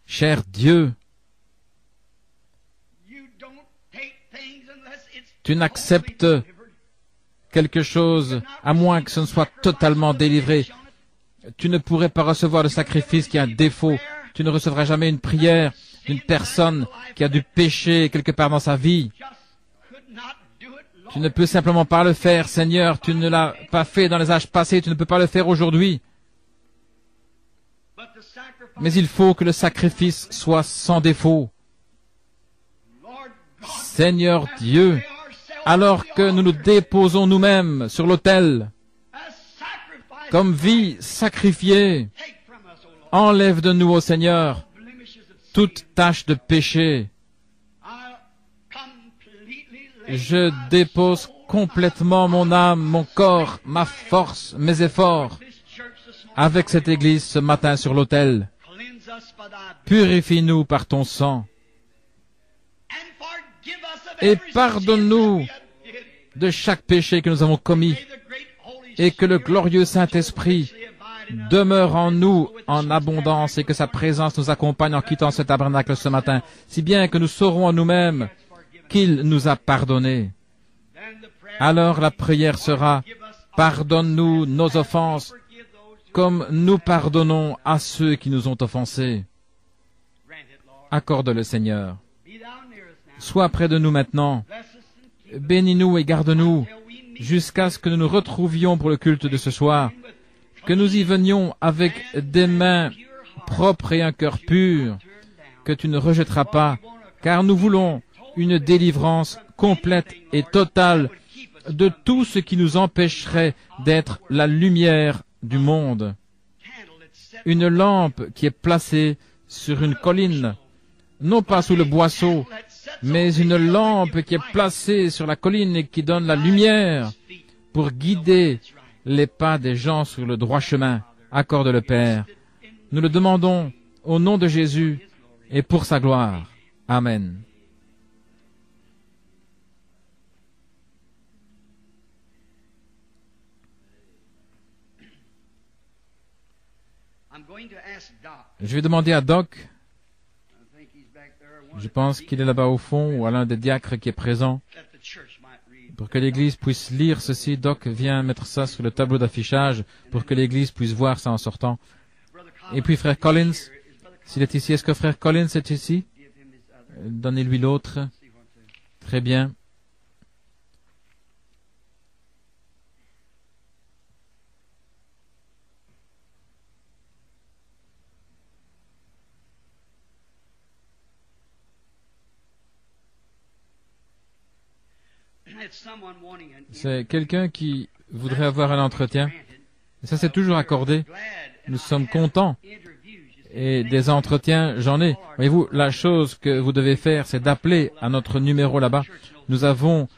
Cher Dieu, tu n'acceptes quelque chose à moins que ce ne soit totalement délivré. Tu ne pourrais pas recevoir le sacrifice qui a un défaut. Tu ne recevras jamais une prière d'une personne qui a du péché quelque part dans sa vie. Tu ne peux simplement pas le faire, Seigneur. Tu ne l'as pas fait dans les âges passés. Tu ne peux pas le faire aujourd'hui. Mais il faut que le sacrifice soit sans défaut. Seigneur Dieu, alors que nous nous déposons nous-mêmes sur l'autel, comme vie sacrifiée, enlève de nous, ô Seigneur, toute tache de péché. Je dépose complètement mon âme, mon corps, ma force, mes efforts avec cette Église ce matin sur l'autel. Purifie-nous par ton sang et pardonne-nous de chaque péché que nous avons commis et que le glorieux Saint-Esprit demeure en nous en abondance et que sa présence nous accompagne en quittant ce tabernacle ce matin, si bien que nous saurons en nous-mêmes qu'il nous a pardonnés. Alors la prière sera « Pardonne-nous nos offenses, comme nous pardonnons à ceux qui nous ont offensés. » Accorde-le, Seigneur. Sois près de nous maintenant. Bénis-nous et garde-nous jusqu'à ce que nous nous retrouvions pour le culte de ce soir, que nous y venions avec des mains propres et un cœur pur, que tu ne rejetteras pas, car nous voulons une délivrance complète et totale de tout ce qui nous empêcherait d'être la lumière du monde. Une lampe qui est placée sur une colline, non pas sous le boisseau, mais une lampe qui est placée sur la colline et qui donne la lumière pour guider les pas des gens sur le droit chemin. Accorde le Père. Nous le demandons au nom de Jésus et pour sa gloire. Amen. Je vais demander à Doc, je pense qu'il est là-bas au fond, ou à l'un des diacres qui est présent, pour que l'Église puisse lire ceci. Doc, viens mettre ça sur le tableau d'affichage pour que l'Église puisse voir ça en sortant. Et puis frère Collins, s'il est ici, est-ce que frère Collins est ici? Donnez-lui l'autre. Très bien. C'est quelqu'un qui voudrait avoir un entretien. Et ça, c'est toujours accordé. Nous sommes contents. Et des entretiens, j'en ai. Voyez-vous, la chose que vous devez faire, c'est d'appeler à notre numéro là-bas. Nous avons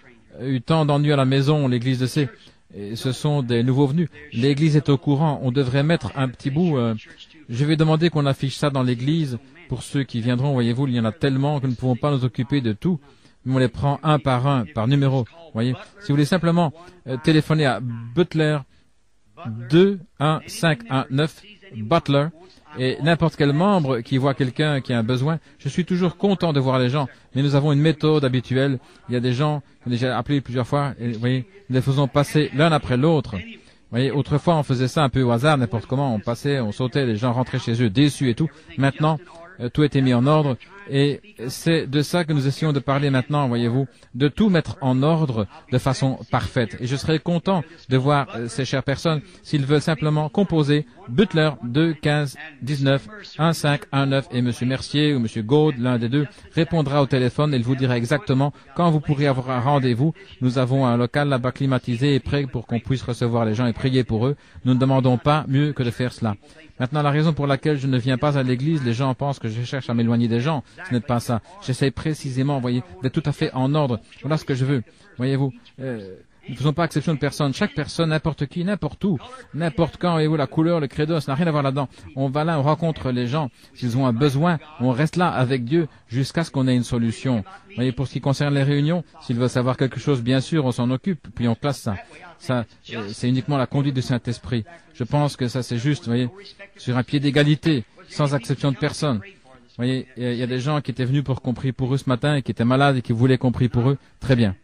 eu tant d'ennuis à la maison, l'église de C. Et ce sont des nouveaux venus. L'église est au courant. On devrait mettre un petit bout. Je vais demander qu'on affiche ça dans l'église pour ceux qui viendront. Voyez-vous, il y en a tellement que nous ne pouvons pas nous occuper de tout. Mais on les prend un, par numéro. Voyez, si vous voulez simplement téléphoner à Butler 21519 Butler et n'importe quel membre qui voit quelqu'un qui a un besoin, je suis toujours content de voir les gens. Mais nous avons une méthode habituelle. Il y a des gens qui ont déjà appelé plusieurs fois et vous voyez, nous les faisons passer l'un après l'autre. Vous voyez, autrefois on faisait ça un peu au hasard, n'importe comment, on passait, on sautait, les gens rentraient chez eux déçus et tout. Maintenant, tout a été mis en ordre. Et c'est de ça que nous essayons de parler maintenant, voyez-vous, de tout mettre en ordre de façon parfaite. Et je serais content de voir ces chères personnes, s'ils veulent simplement composer Butler 21519 1519 et M. Mercier ou M. Gaud, l'un des deux, répondra au téléphone et il vous dira exactement quand vous pourrez avoir un rendez-vous. Nous avons un local là-bas climatisé et prêt pour qu'on puisse recevoir les gens et prier pour eux. Nous ne demandons pas mieux que de faire cela. Maintenant, la raison pour laquelle je ne viens pas à l'église, les gens pensent que je cherche à m'éloigner des gens. Ce n'est pas ça. J'essaie précisément, voyez, d'être tout à fait en ordre. Voilà ce que je veux. Voyez-vous, nous ne faisons pas exception de personne. Chaque personne, n'importe qui, n'importe où, n'importe quand, voyez-vous, la couleur, le credo, ça n'a rien à voir là-dedans. On va là, on rencontre les gens. S'ils ont un besoin, on reste là avec Dieu jusqu'à ce qu'on ait une solution. Voyez, pour ce qui concerne les réunions, s'ils veulent savoir quelque chose, bien sûr, on s'en occupe, puis on classe ça. Ça, c'est uniquement la conduite du Saint-Esprit. Je pense que ça, c'est juste, vous voyez, sur un pied d'égalité, sans exception de personne. Vous voyez, il y a des gens qui étaient venus pour qu'on prie pour eux ce matin et qui étaient malades et qui voulaient qu'on prie pour eux. Très bien.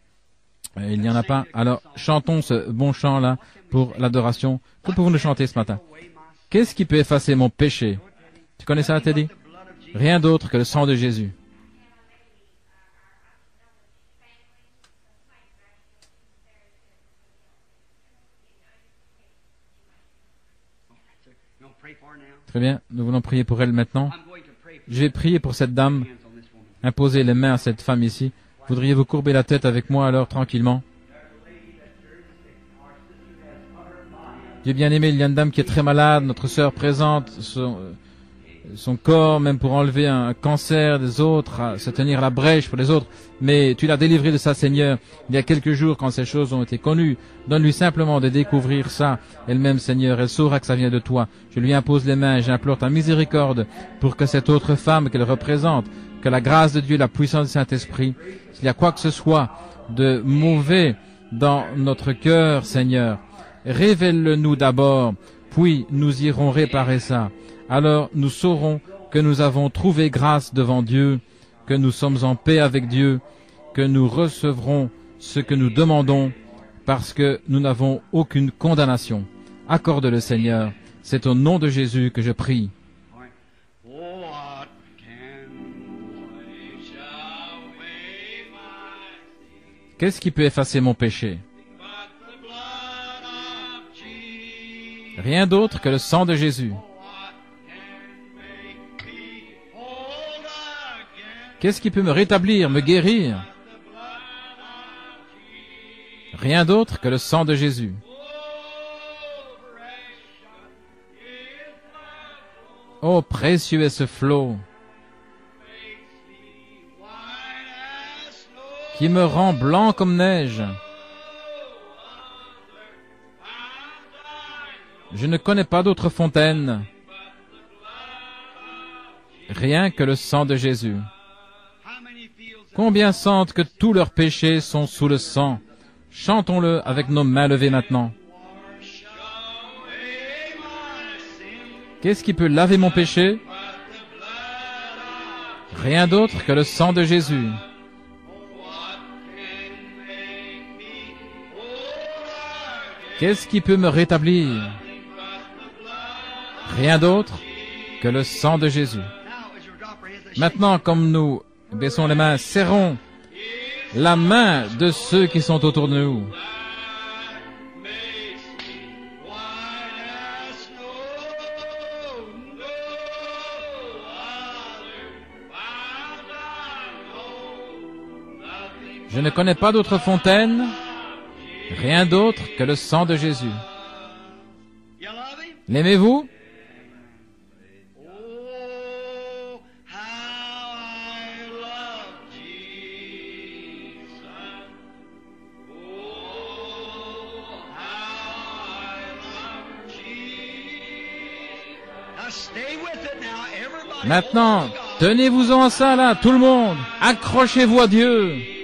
Il n'y en a pas. Alors, chantons ce bon chant-là pour l'adoration. Que pouvons-nous chanter ce matin? Qu'est-ce qui peut effacer mon péché? Tu connais ça, Teddy? Rien d'autre que le sang de Jésus. Très bien, nous voulons prier pour elle maintenant. Je vais prier pour cette dame. Imposez les mains à cette femme ici. Voudriez-vous courber la tête avec moi alors, tranquillement? Dieu bien-aimé, il y a une dame qui est très malade. Notre sœur présente son corps, même pour enlever un cancer des autres, à se tenir à la brèche pour les autres. Mais tu l'as délivrée de ça, Seigneur, il y a quelques jours quand ces choses ont été connues. Donne-lui simplement de découvrir ça elle-même, Seigneur. Elle saura que ça vient de toi. Je lui impose les mains et j'implore ta miséricorde pour que cette autre femme qu'elle représente, que la grâce de Dieu, la puissance du Saint-Esprit, s'il y a quoi que ce soit de mauvais dans notre cœur, Seigneur, révèle-le-nous d'abord, puis nous irons réparer ça. Alors nous saurons que nous avons trouvé grâce devant Dieu, que nous sommes en paix avec Dieu, que nous recevrons ce que nous demandons, parce que nous n'avons aucune condamnation. Accorde-le, Seigneur. C'est au nom de Jésus que je prie. Qu'est-ce qui peut effacer mon péché? Rien d'autre que le sang de Jésus. Qu'est-ce qui peut me rétablir, me guérir? Rien d'autre que le sang de Jésus. Oh, précieux est ce flot qui me rend blanc comme neige. Je ne connais pas d'autre fontaine, rien que le sang de Jésus. Combien sentent que tous leurs péchés sont sous le sang? Chantons-le avec nos mains levées maintenant. Qu'est-ce qui peut laver mon péché? Rien d'autre que le sang de Jésus. Qu'est-ce qui peut me rétablir? Rien d'autre que le sang de Jésus. Maintenant, comme nous baissons les mains, serrons la main de ceux qui sont autour de nous. Je ne connais pas d'autre fontaine, rien d'autre que le sang de Jésus. L'aimez-vous? Maintenant, tenez-vous-en à ça là, tout le monde. Accrochez-vous à Dieu.